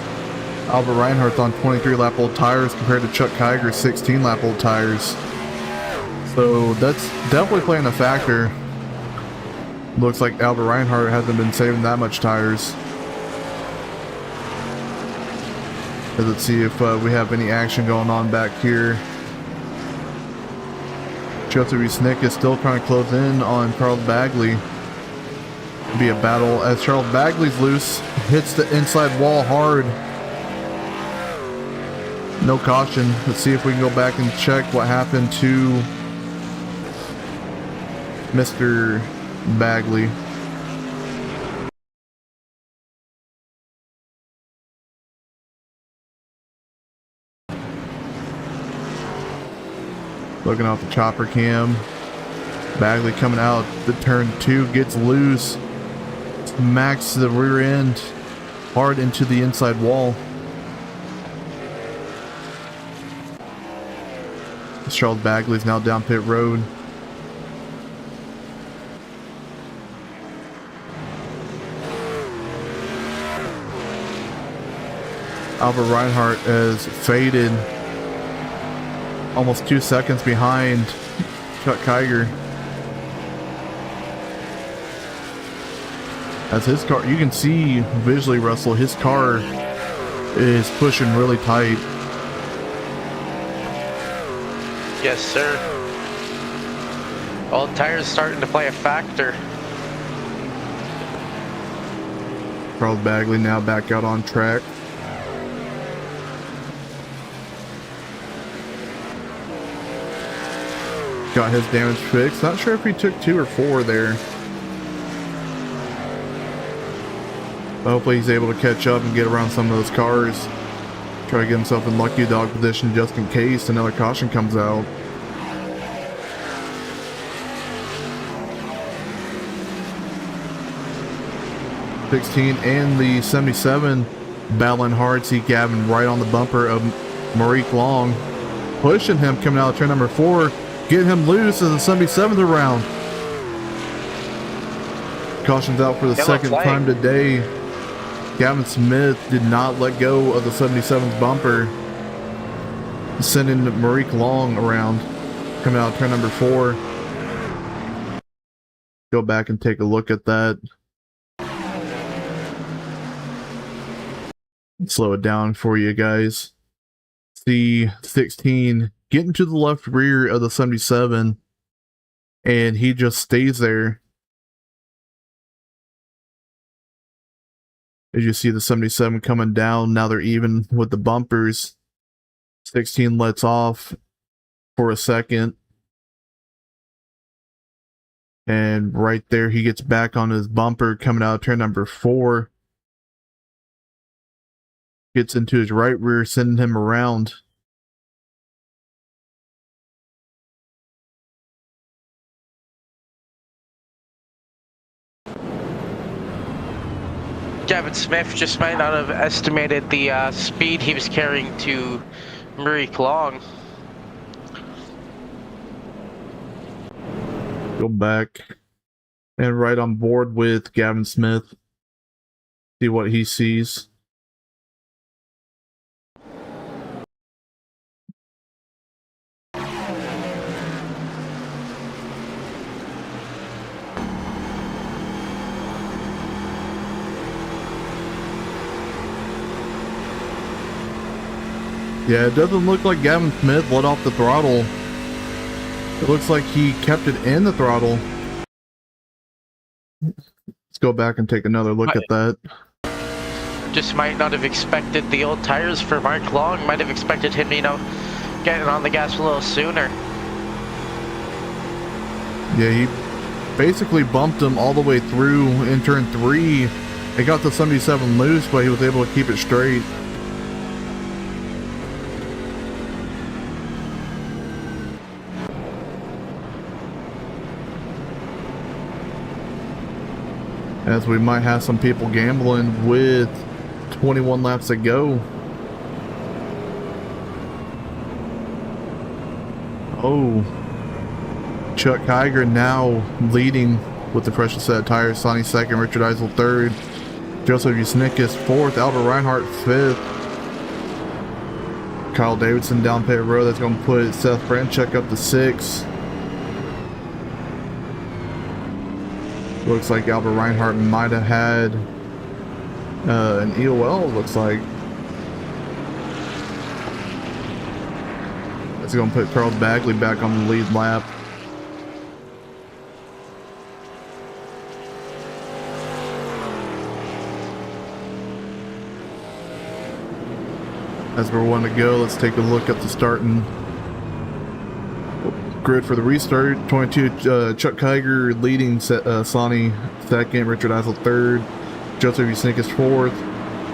Albert Reinhardt's on 23 lap old tires compared to Chuck Kiger's 16 lap old tires. So that's definitely playing a factor. Looks like Albert Reinhardt hasn't been saving that much tires. Let's see if we have any action going on back here. Chelsea Snick is still trying to close in on Charles Bagley. It'll be a battle as Charles Bagley's loose, hits the inside wall hard. No caution. Let's see if we can go back and check what happened to Mr. Bagley. Looking off the chopper cam. Bagley coming out the turn 2, gets loose. Smacks the rear end hard into the inside wall. Charles Bagley's now down pit road. Albert Reinhardt has faded, almost 2 seconds behind Chuck Kiger. As his car, you can see visually, Russell, his car is pushing really tight. Yes, sir. Old tires starting to play a factor. Charles Bagley now back out on track. Got his damage fixed. Not sure if he took 2 or 4 there. But hopefully he's able to catch up and get around some of those cars. Try to get himself in lucky dog position just in case another caution comes out. '16 and the 77 battling hard. See Gavin right on the bumper of Marique Long, pushing him coming out of turn number 4. Get him loose as the 77's around. Caution's out for the second time today. Gavin Smith did not let go of the 77's bumper, sending Marique Long around, coming out turn number 4. Go back and take a look at that. Slow it down for you guys. See 16 getting to the left rear of the 77, and he just stays there. As you see the 77 coming down, now they're even with the bumpers. 16 lets off for a second. And right there, he gets back on his bumper coming out of turn number 4. Gets into his right rear, sending him around. Gavin Smith just might not have estimated the speed he was carrying to Marique Long. Go back and right on board with Gavin Smith. See what he sees. Yeah, it doesn't look like Gavin Smith let off the throttle. It looks like he kept it in the throttle. Let's go back and take another look at that. Just might not have expected the old tires for Mark Long. Might have expected him, you know, getting on the gas a little sooner. Yeah, he basically bumped him all the way through in turn 3. He got the 77 loose, but he was able to keep it straight. as we might have some people gambling with 21 laps to go. Oh, Chuck Kiger now leading with the freshest set of tires. Sonny second, Richard Eisel third, Joseph Yusnickas fourth, Albert Reinhardt fifth. Kyle Davidson down pit road. That's going to put Seth Franchuk up to sixth. Looks like Albert Reinhardt might have had an EOL, looks like. That's going to put Charles Bagley back on the lead lap. As we're one to go, let's take a look at the starting grid for the restart. 22, Chuck Kiger leading, Sonny second, Richard Eisel third, Joseph Yusnickas fourth,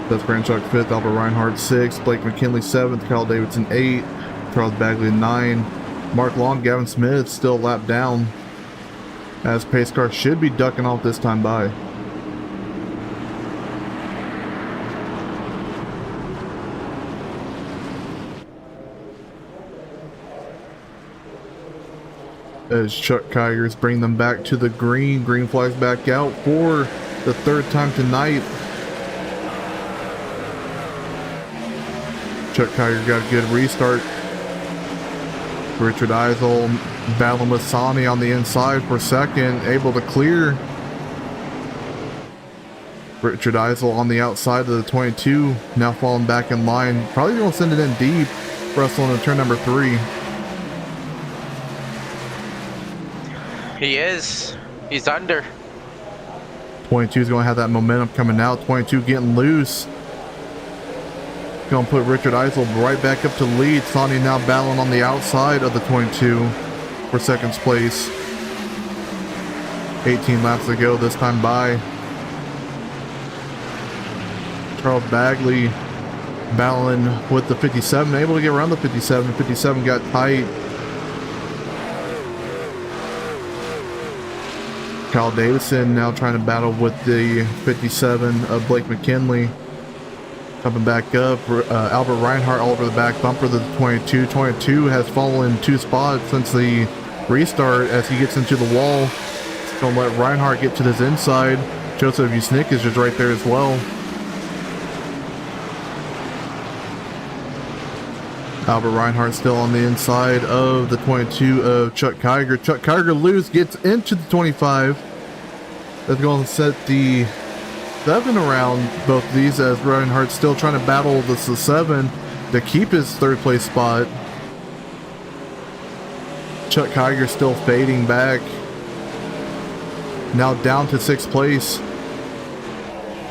Seth Franchuk fifth, Albert Reinhardt sixth, Blake McKinley seventh, Kyle Davidson eighth, Charles Bagley 9. Mark Long, Gavin Smith still a lap down, as pace car should be ducking off this time by. As Chuck Kigers bring them back to the green. Green flags back out for the third time tonight. Chuck Kiger got a good restart. Richard Eisel battling with Sonny on the inside for second, able to clear. Richard Eisel on the outside of the 22, now falling back in line. Probably going to send it in deep, wrestling to turn number 3. He is. He's under. 22 is going to have that momentum coming out. 22 getting loose. Going to put Richard Eisel right back up to lead. Sonny now battling on the outside of the 22 for second place. 18 laps to go this time by. Charles Bagley battling with the 57, able to get around the 57. 57 got tight. Kyle Davidson now trying to battle with the 57 of Blake McKinley. Coming back up, Albert Reinhardt all over the back bumper of the 22. 22 has fallen 2 spots since the restart as he gets into the wall. It's going to let Reinhardt get to this inside. Joseph Yusnick is just right there as well. Albert Reinhardt still on the inside of the 22 of Chuck Kiger. Chuck Kiger loose, gets into the 25. That's going to set the 7 around both of these as Reinhardt still trying to battle the 7 to keep his third place spot. Chuck Kiger still fading back. Now down to 6th place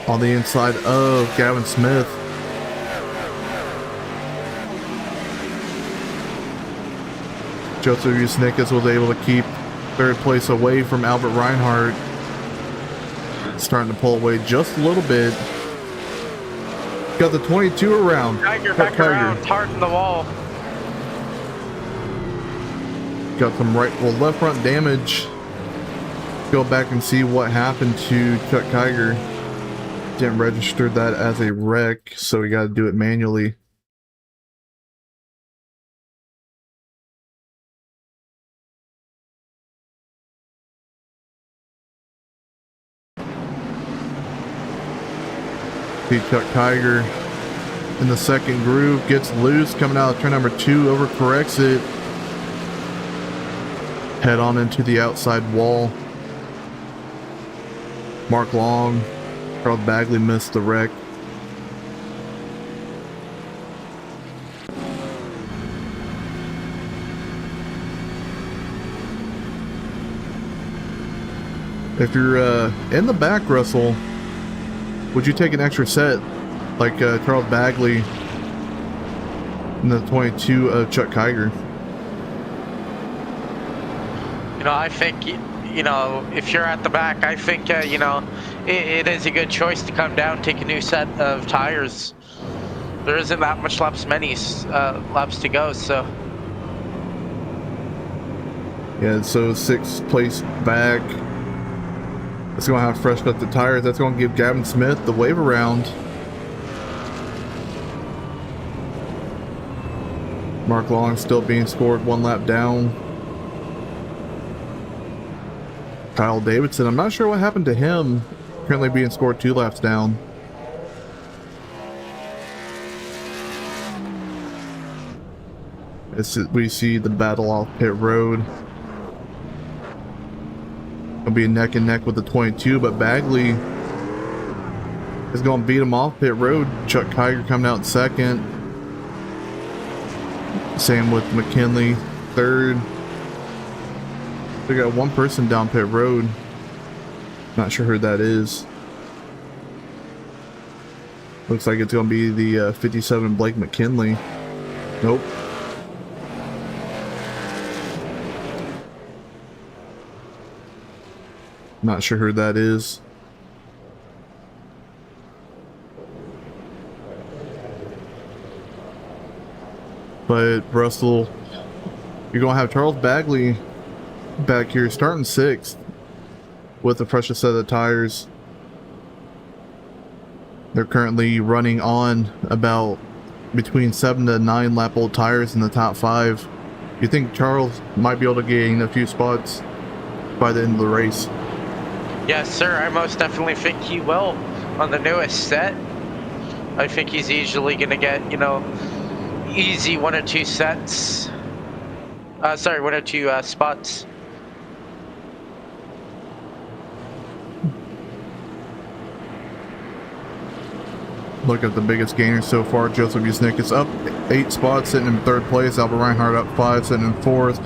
on the inside of Gavin Smith. Joseph Yusnickas was able to keep 3rd place away from Albert Reinhardt. Starting to pull away just a little bit. Got the 22 around. Kiger back around, hard in the wall. Got some left front damage. Go back and see what happened to Chuck Kiger. Didn't register that as a wreck, so we got to do it manually. See Chuck Kiger in the second groove, gets loose, coming out of turn number 2, overcorrects it. Head on into the outside wall. Mark Long, Charles Bagley missed the wreck. If you're in the back, Russell, would you take an extra set like Charles Bagley and the 22 of Chuck Kiger? You know, I think, you know, if you're at the back, I think, you know, it is a good choice to come down, take a new set of tires. There isn't that much laps to go, so. Yeah, so 6th place back. It's going to have fresh cut the tires. That's going to give Gavin Smith the wave around. Mark Long still being scored 1 lap down. Kyle Davidson, I'm not sure what happened to him. Currently being scored 2 laps down. We see the battle off pit road. It'll be neck and neck with the 22, but Bagley is going to beat him off pit road. Chuck Kiger coming out in second. Same with McKinley, third. We got one person down pit road. Not sure who that is. Looks like it's going to be the 57 Blake McKinley. Nope. Not sure who that is. But Russell, you're going to have Charles Bagley back here starting 6th with a fresh set of tires. They're currently running on about between 7 to 9 lap old tires in the top 5. You think Charles might be able to gain a few spots by the end of the race? Yes, sir. I most definitely think he will on the newest set. I think he's easily going to get, you know, easy 1 or 2 sets. 1 or 2 spots. Look at the biggest gainer so far. Joseph Yusnick is up 8 spots, sitting in 3rd place. Albert Reinhardt up 5, sitting in 4th.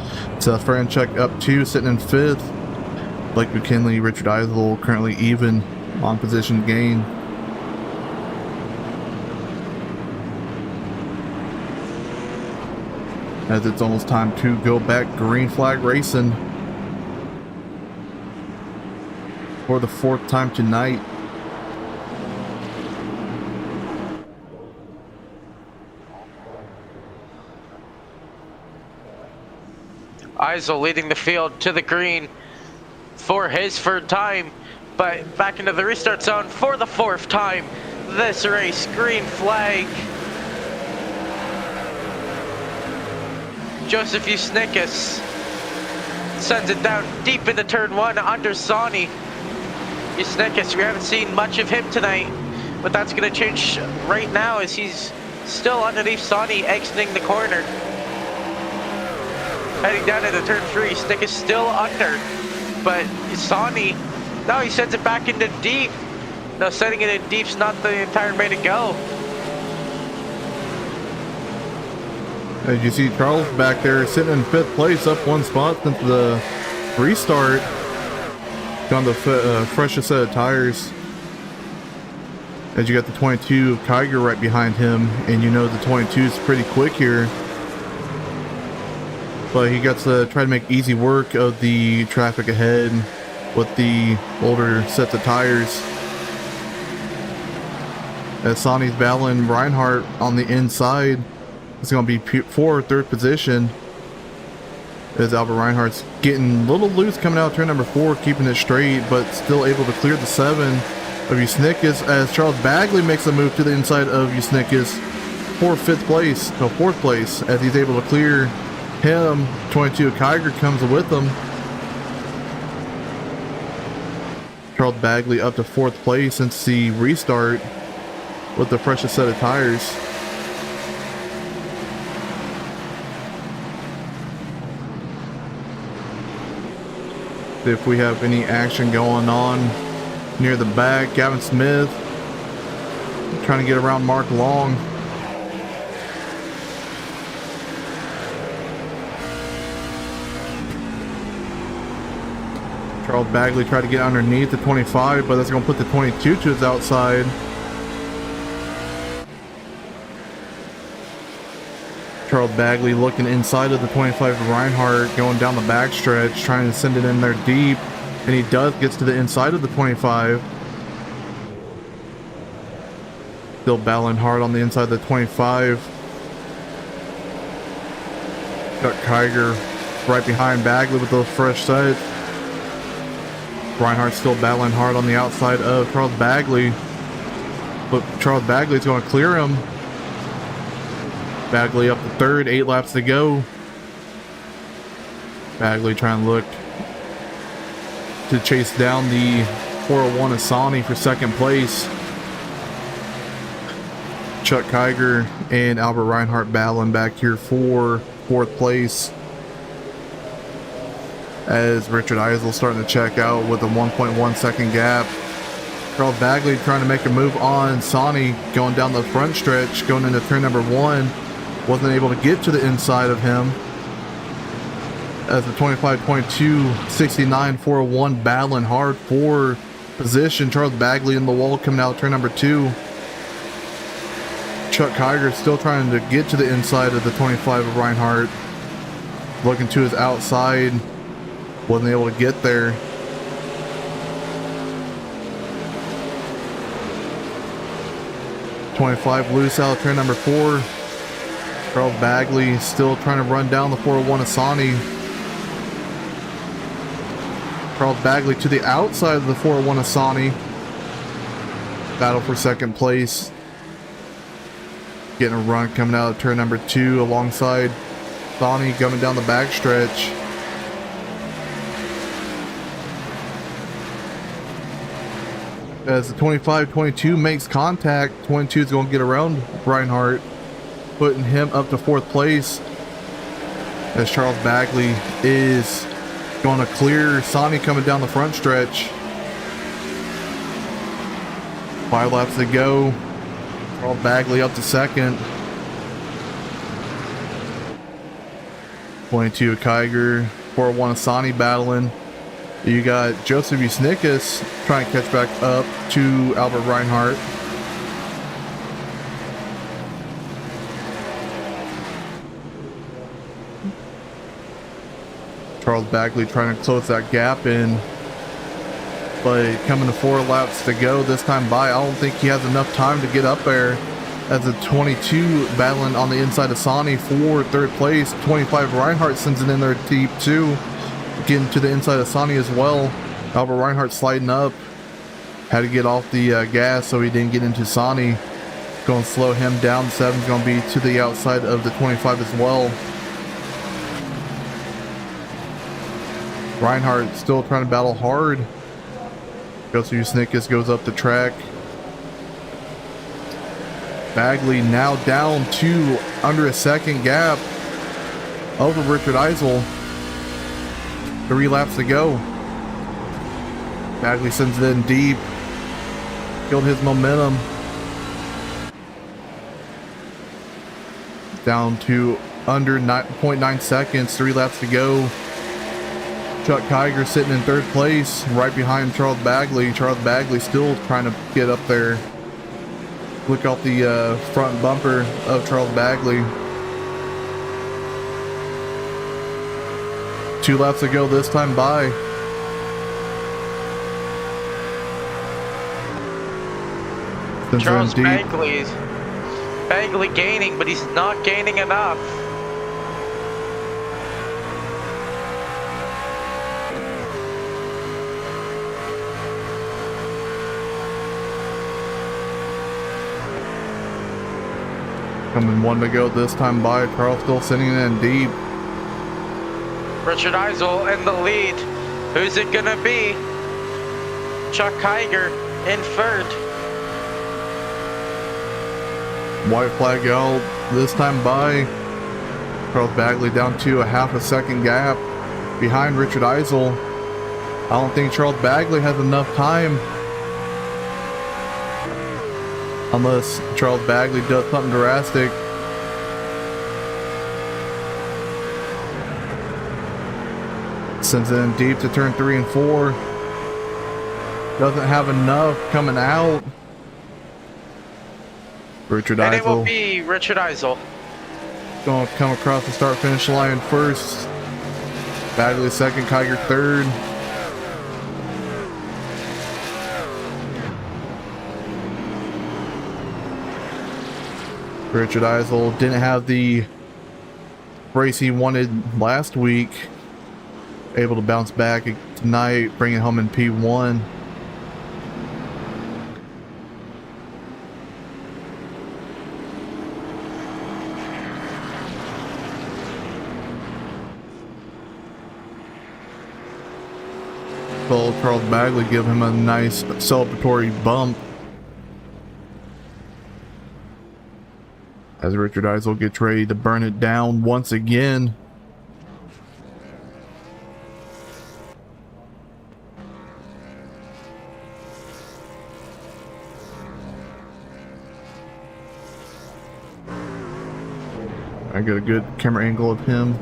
Seth Franchek up 2, sitting in 5th. Blake McKinley, Richard Eisel currently even on position gain. As it's almost time to go back green flag racing for the 4th time tonight. Eisel leading the field to the green for his 3rd time, but back into the restart zone for the 4th time this race. Green flag. Joseph Usnikis sends it down deep into turn 1 under Sani. Usnikis, we haven't seen much of him tonight, but that's going to change right now as he's still underneath Sani, exiting the corner. Heading down into turn 3, Snick is still under, but Sani, no, he sends it back into deep. No, sending it in deep's not the entire way to go. As you see Charles back there sitting in 5th place, up 1 spot since the restart. Got the freshest set of tires. As you got the 22 Kiger right behind him, and you know the 22 is pretty quick here. But he gets to try to make easy work of the traffic ahead with the older sets of tires. As Sani's battling Reinhardt on the inside, it's going to be for 3rd position. As Albert Reinhardt's getting a little loose coming out of turn number 4, keeping it straight, but still able to clear the 7 of Usnikis as Charles Bagley makes a move to the inside of Usnikis for 4th place, as he's able to clear him. 22 Kiger comes with him. Charles Bagley up to 4th place since the restart with the freshest set of tires. If we have any action going on near the back, Gavin Smith trying to get around Mark Long. Charles Bagley tried to get underneath the 25, but that's going to put the 22 to his outside. Charles Bagley looking inside of the 25 of Reinhardt, going down the backstretch, trying to send it in there deep, and he gets to the inside of the 25. Still battling hard on the inside of the 25. Got Kiger right behind Bagley with those fresh sets. Reinhardt still battling hard on the outside of Charles Bagley. But Charles Bagley's going to clear him. Bagley up to third, 8 laps to go. Bagley trying to look to chase down the 401 Asani for second place. Chuck Kiger and Albert Reinhardt battling back here for fourth place. As Richard Eisel starting to check out with a 1.1 second gap. Charles Bagley trying to make a move on Sani going down the front stretch, going into turn number 1. Wasn't able to get to the inside of him. As the 25.2, 69, 401 battling hard for position. Charles Bagley in the wall coming out turn number 2. Chuck Kiger still trying to get to the inside of the 25 of Reinhardt. Looking to his outside. Wasn't able to get there. .25 loose out turn number 4. Charles Bagley still trying to run down the 401 Asani. Charles Bagley to the outside of the 401 Asani. Battle for second place. Getting a run coming out of turn number 2 alongside Asani coming down the back stretch. As the 25-22 makes contact, 22 is going to get around Reinhardt, putting him up to fourth place. As Charles Bagley is going to clear Sani coming down the front stretch. 5 laps to go. Charles Bagley up to second. 22 Kiger, 401 Asani battling. You got Joseph Usnikas trying to catch back up to Albert Reinhardt. Charles Bagley trying to close that gap in. But coming to 4 laps to go this time by, I don't think he has enough time to get up there. As the 22 battling on the inside of Sani for third place. 25 Reinhardt sends it in there deep too. Getting to the inside of Sani as well. Albert Reinhardt sliding up. Had to get off the gas so he didn't get into Sani. Going to slow him down. 7's going to be to the outside of the 25 as well. Reinhardt still trying to battle hard. Joseph Usnikas goes up the track. Bagley now down to under a second gap over Richard Eisel. 3 laps to go. Bagley sends it in deep. Killed his momentum. Down to under 0.9 seconds. 3 laps to go. Chuck Kiger sitting in third place, right behind Charles Bagley. Charles Bagley still trying to get up there. Look out the front bumper of Charles Bagley. 2 laps to go this time by. Charles Bagley gaining, but he's not gaining enough. Coming 1 to go this time by. Charles still sitting in deep. Richard Eisel in the lead. Who's it gonna be? Chuck Kiger in third. White flag out this time by. Charles Bagley down to a half a second gap behind Richard Eisel. I don't think Charles Bagley has enough time. Unless Charles Bagley does something drastic. Sends it in deep to turn 3 and 4. Doesn't have enough coming out. Richard Eisel. And it will be Richard Eisel. Going to come across the start-finish line first. Bagley second, Kiger third. Richard Eisel didn't have the race he wanted last week. able to bounce back tonight, bring it home in P1. So Charles Bagley give him a nice celebratory bump as Richard Eisel gets ready to burn it down once again. I got a good camera angle of him.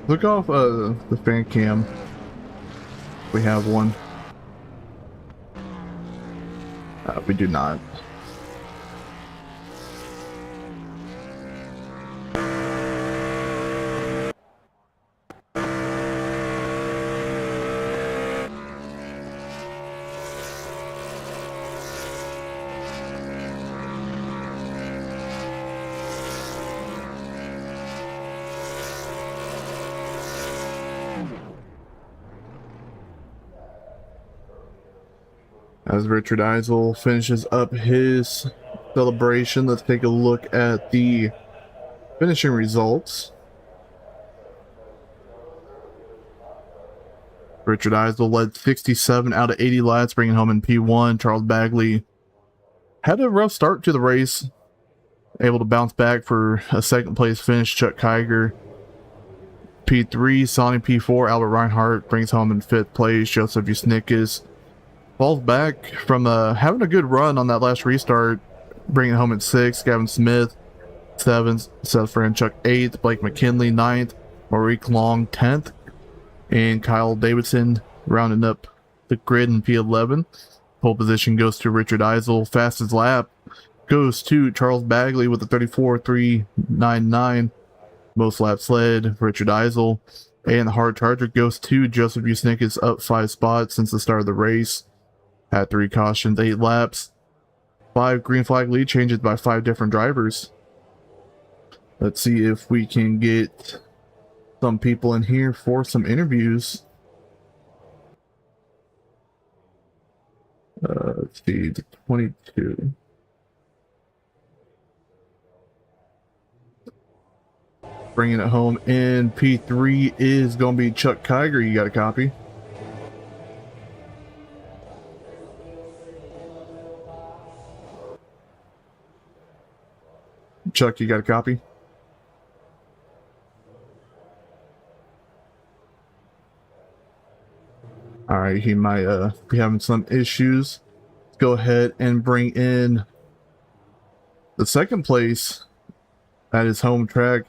Look off the fan cam. We have one. We do not. As Richard Eisel finishes up his celebration, let's take a look at the finishing results. Richard Eisel led 67 out of 80 laps, bringing home in P1. Charles Bagley had a rough start to the race, able to bounce back for a second place finish. Chuck Kiger P3, Sonny P4, Albert Reinhardt brings home in 5th place. Joseph Usnickas falls back from having a good run on that last restart, bringing it home at 6th. Gavin Smith 7th, Seth Franchuk 8th, Blake McKinley 9th, Maurice Long 10th, and Kyle Davidson rounding up the grid in P11. Pole position goes to Richard Eisel. Fastest lap goes to Charles Bagley with a 34.399. Most laps led, Richard Eisel. And the hard charger goes to Joseph Usnickas, up 5 spots since the start of the race. Had 3 cautions, 8 laps. 5 green flag lead changes by 5 different drivers. Let's see if we can get some people in here for some interviews. Let's see, the 22. Bringing it home in P3 is going to be Chuck Kiger. You got a copy? Chuck, you got a copy? All right, he might be having some issues. Let's go ahead and bring in the second place at his home track.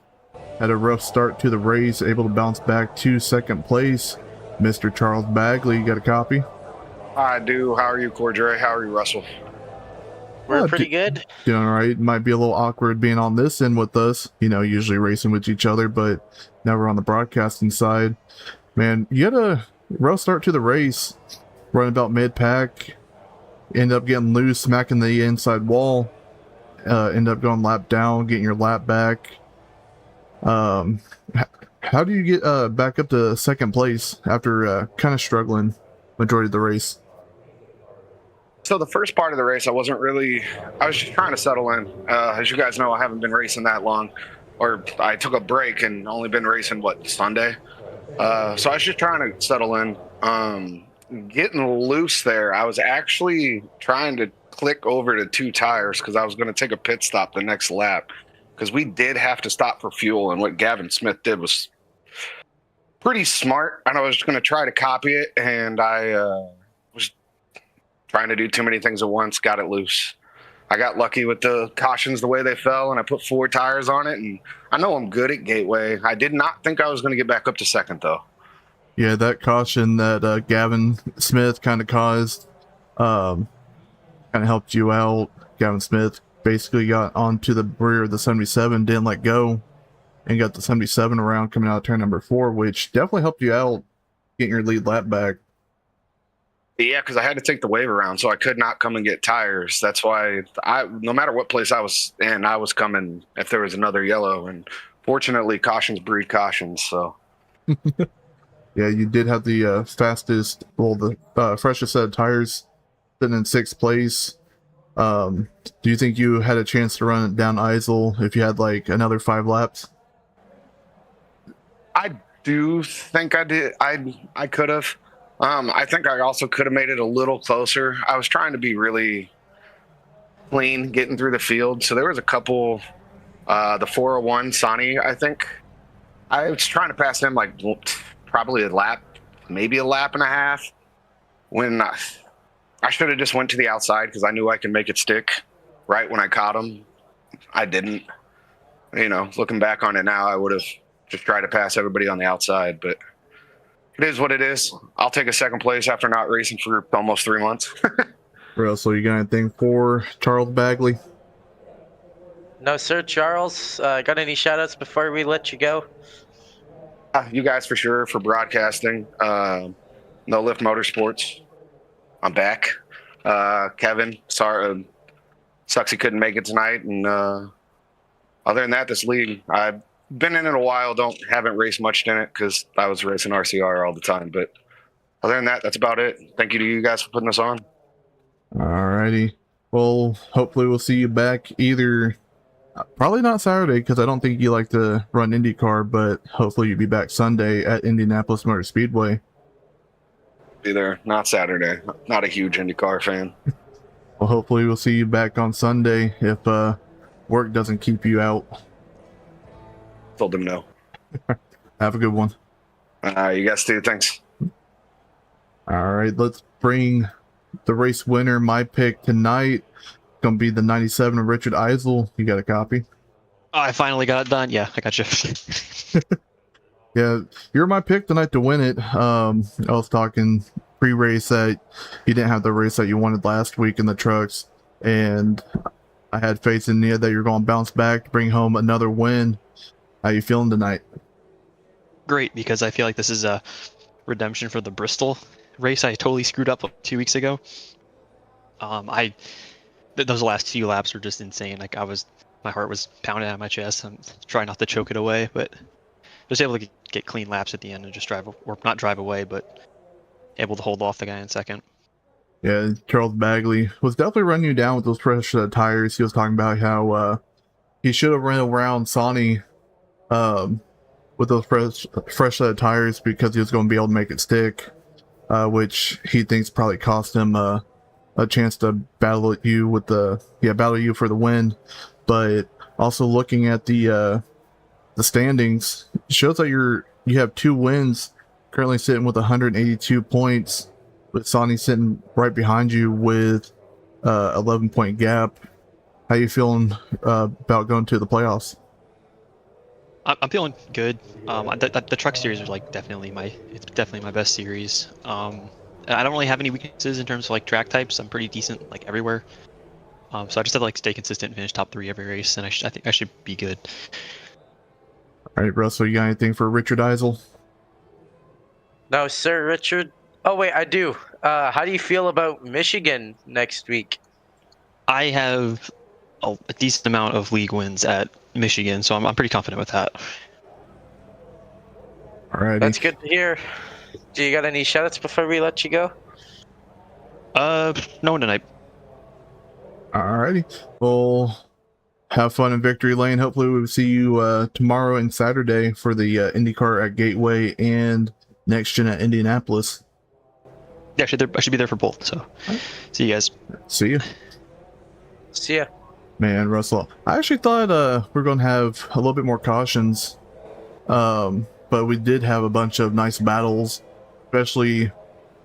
Had a rough start to the race, able to bounce back to second place. Mr. Charles Bagley, you got a copy? I do. How are you, Cordray? How are you, Russell? We're pretty good. Doing all right. Might be a little awkward being on this end with us, you know, usually racing with each other, but now we're on the broadcasting side. Man, you had a rough start to the race, running about mid-pack, end up getting loose, smacking the inside wall, end up going lap down, getting your lap back. How do you get back up to second place after kind of struggling majority of the race? So the first part of the race, I was just trying to settle in. As you guys know, I haven't been racing that long, or I took a break and only been racing, Sunday? So I was just trying to settle in. Getting loose there, I was actually trying to click over to 2 tires because I was going to take a pit stop the next lap, because we did have to stop for fuel, and what Gavin Smith did was pretty smart, and I was going to try to copy it, and I was trying to do too many things at once, got it loose. I got lucky with the cautions the way they fell, and I put 4 tires on it, and I know I'm good at Gateway. I did not think I was going to get back up to second, though. Yeah, that caution that Gavin Smith kind of caused kind of helped you out. Gavin Smith basically got onto the rear of the 77, didn't let go, and got the 77 around coming out of turn number 4, which definitely helped you out getting your lead lap back. Yeah, because I had to take the wave around, so I could not come and get tires. That's why no matter what place I was in, I was coming if there was another yellow. And fortunately, cautions breed cautions. So Yeah, you did have the fastest, well, the freshest set of tires, sitting in 6th place. Do you think you had a chance to run it down Isel if you had like another 5 laps? I do think I did. I could have. I think I also could have made it a little closer. I was trying to be really clean getting through the field. So there was a couple. The 401 Sonny, I think. I was trying to pass him like probably a lap, maybe a lap and a half. When I should have just went to the outside because I knew I could make it stick. Right when I caught him, I didn't. You know, looking back on it now, I would have just tried to pass everybody on the outside. But it is what it is. I'll take a 2nd place after not racing for almost 3 months. Russell, you got anything for Charles Bagley? No, sir, Charles. Got any shout outs before we let you go? You guys for sure for broadcasting. No Lift Motorsports. I'm back. Kevin, sorry, sucks he couldn't make it tonight. And other than that, this league, I've been in it a while. Haven't raced much in it because I was racing RCR all the time. But other than that, that's about it. Thank you to you guys for putting this on. Alrighty. Well, hopefully we'll see you back either. Probably not Saturday because I don't think you like to run IndyCar, but hopefully you'll be back Sunday at Indianapolis Motor Speedway. Be there, not Saturday. Not a huge IndyCar fan. Well, hopefully we'll see you back on Sunday if work doesn't keep you out. Told them no. Have a good one. You guys too. Thanks. All right, let's bring the race winner. My pick tonight gonna be the 97 of Richard Eisel. You got a copy? Oh, I finally got it done. Yeah, I got you. Yeah, you're my pick tonight to win it. I was talking pre-race that you didn't have the race that you wanted last week in the trucks, and I had faith in you that you're going to bounce back, bring home another win. How you feeling tonight? Great, because I feel like this is a redemption for the Bristol race I totally screwed up 2 weeks ago. Those last few laps were just insane. Like my heart was pounding out of my chest. I'm trying not to choke it away, but just able to get clean laps at the end and just not drive away, but able to hold off the guy in second. Yeah, Charles Bagley was definitely running you down with those fresh tires. He was talking about how he should have run around Sonny with those fresh tires because he was going to be able to make it stick, which he thinks probably cost him a chance to battle you for the win. But also looking at the standings, it shows that you have 2 wins, currently sitting with 182 points, with Sonny sitting right behind you with 11-point gap. How you feeling about going to the playoffs? I'm feeling good. The truck series is definitely my best series. I don't really have any weaknesses in terms of track types. I'm pretty decent everywhere. So I just have to stay consistent and finish top 3 every race, and I think I should be good. All right, Russell, you got anything for Richard Eisel? No, sir, Richard. Oh, wait, I do. How do you feel about Michigan next week? I have a decent amount of league wins at Michigan, so I'm pretty confident with that. All right. That's good to hear. Do you got any shoutouts before we let you go? No one tonight. All righty. Well, have fun in Victory Lane. Hopefully we'll see you tomorrow and Saturday for the IndyCar at Gateway and Next Gen at Indianapolis. Yeah, I should be there for both, so see you guys. See you. See ya. Man, Russell, I actually thought we are going to have a little bit more cautions, but we did have a bunch of nice battles, especially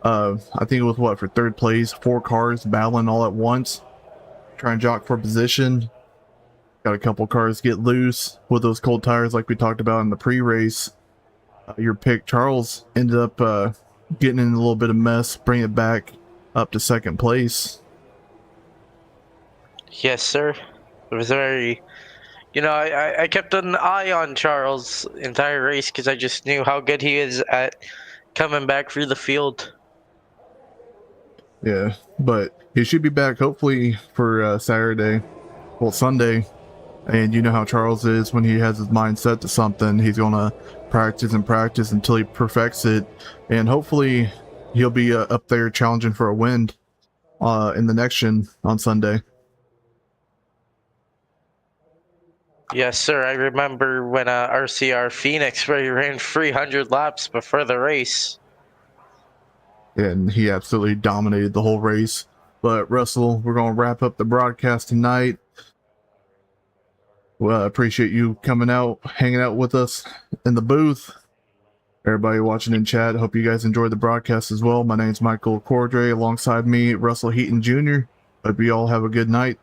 I think it was for 3rd place, 4 cars battling all at once, trying to jock for position. Got a couple cars get loose with those cold tires like we talked about in the pre-race. Your pick, Charles, ended up getting in a little bit of mess, bring it back up to 2nd place. Yes, sir. It was very... I kept an eye on Charles entire race because I just knew how good he is at coming back through the field. Yeah, but he should be back hopefully for Sunday And you know how Charles is when he has his mind set to something, he's gonna practice and practice until he perfects it, and hopefully he'll be up there challenging for a win in the next gen on Sunday. Yes, sir. I remember when RCR Phoenix where he ran 300 laps before the race. And he absolutely dominated the whole race. But Russell, we're going to wrap up the broadcast tonight. Well, I appreciate you coming out, hanging out with us in the booth. Everybody watching in chat, hope you guys enjoyed the broadcast as well. My name's Michael Cordray, alongside me, Russell Heaton Jr. Hope you all have a good night.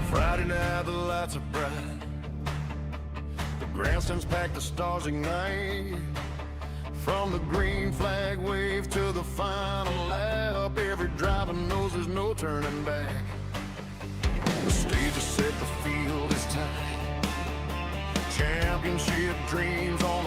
Friday night, the lights are bright. The grandstands packed, the stars ignite. From the green flag wave to the final lap, every driver knows there's no turning back. The stage is set, the field is tight. Championship dreams on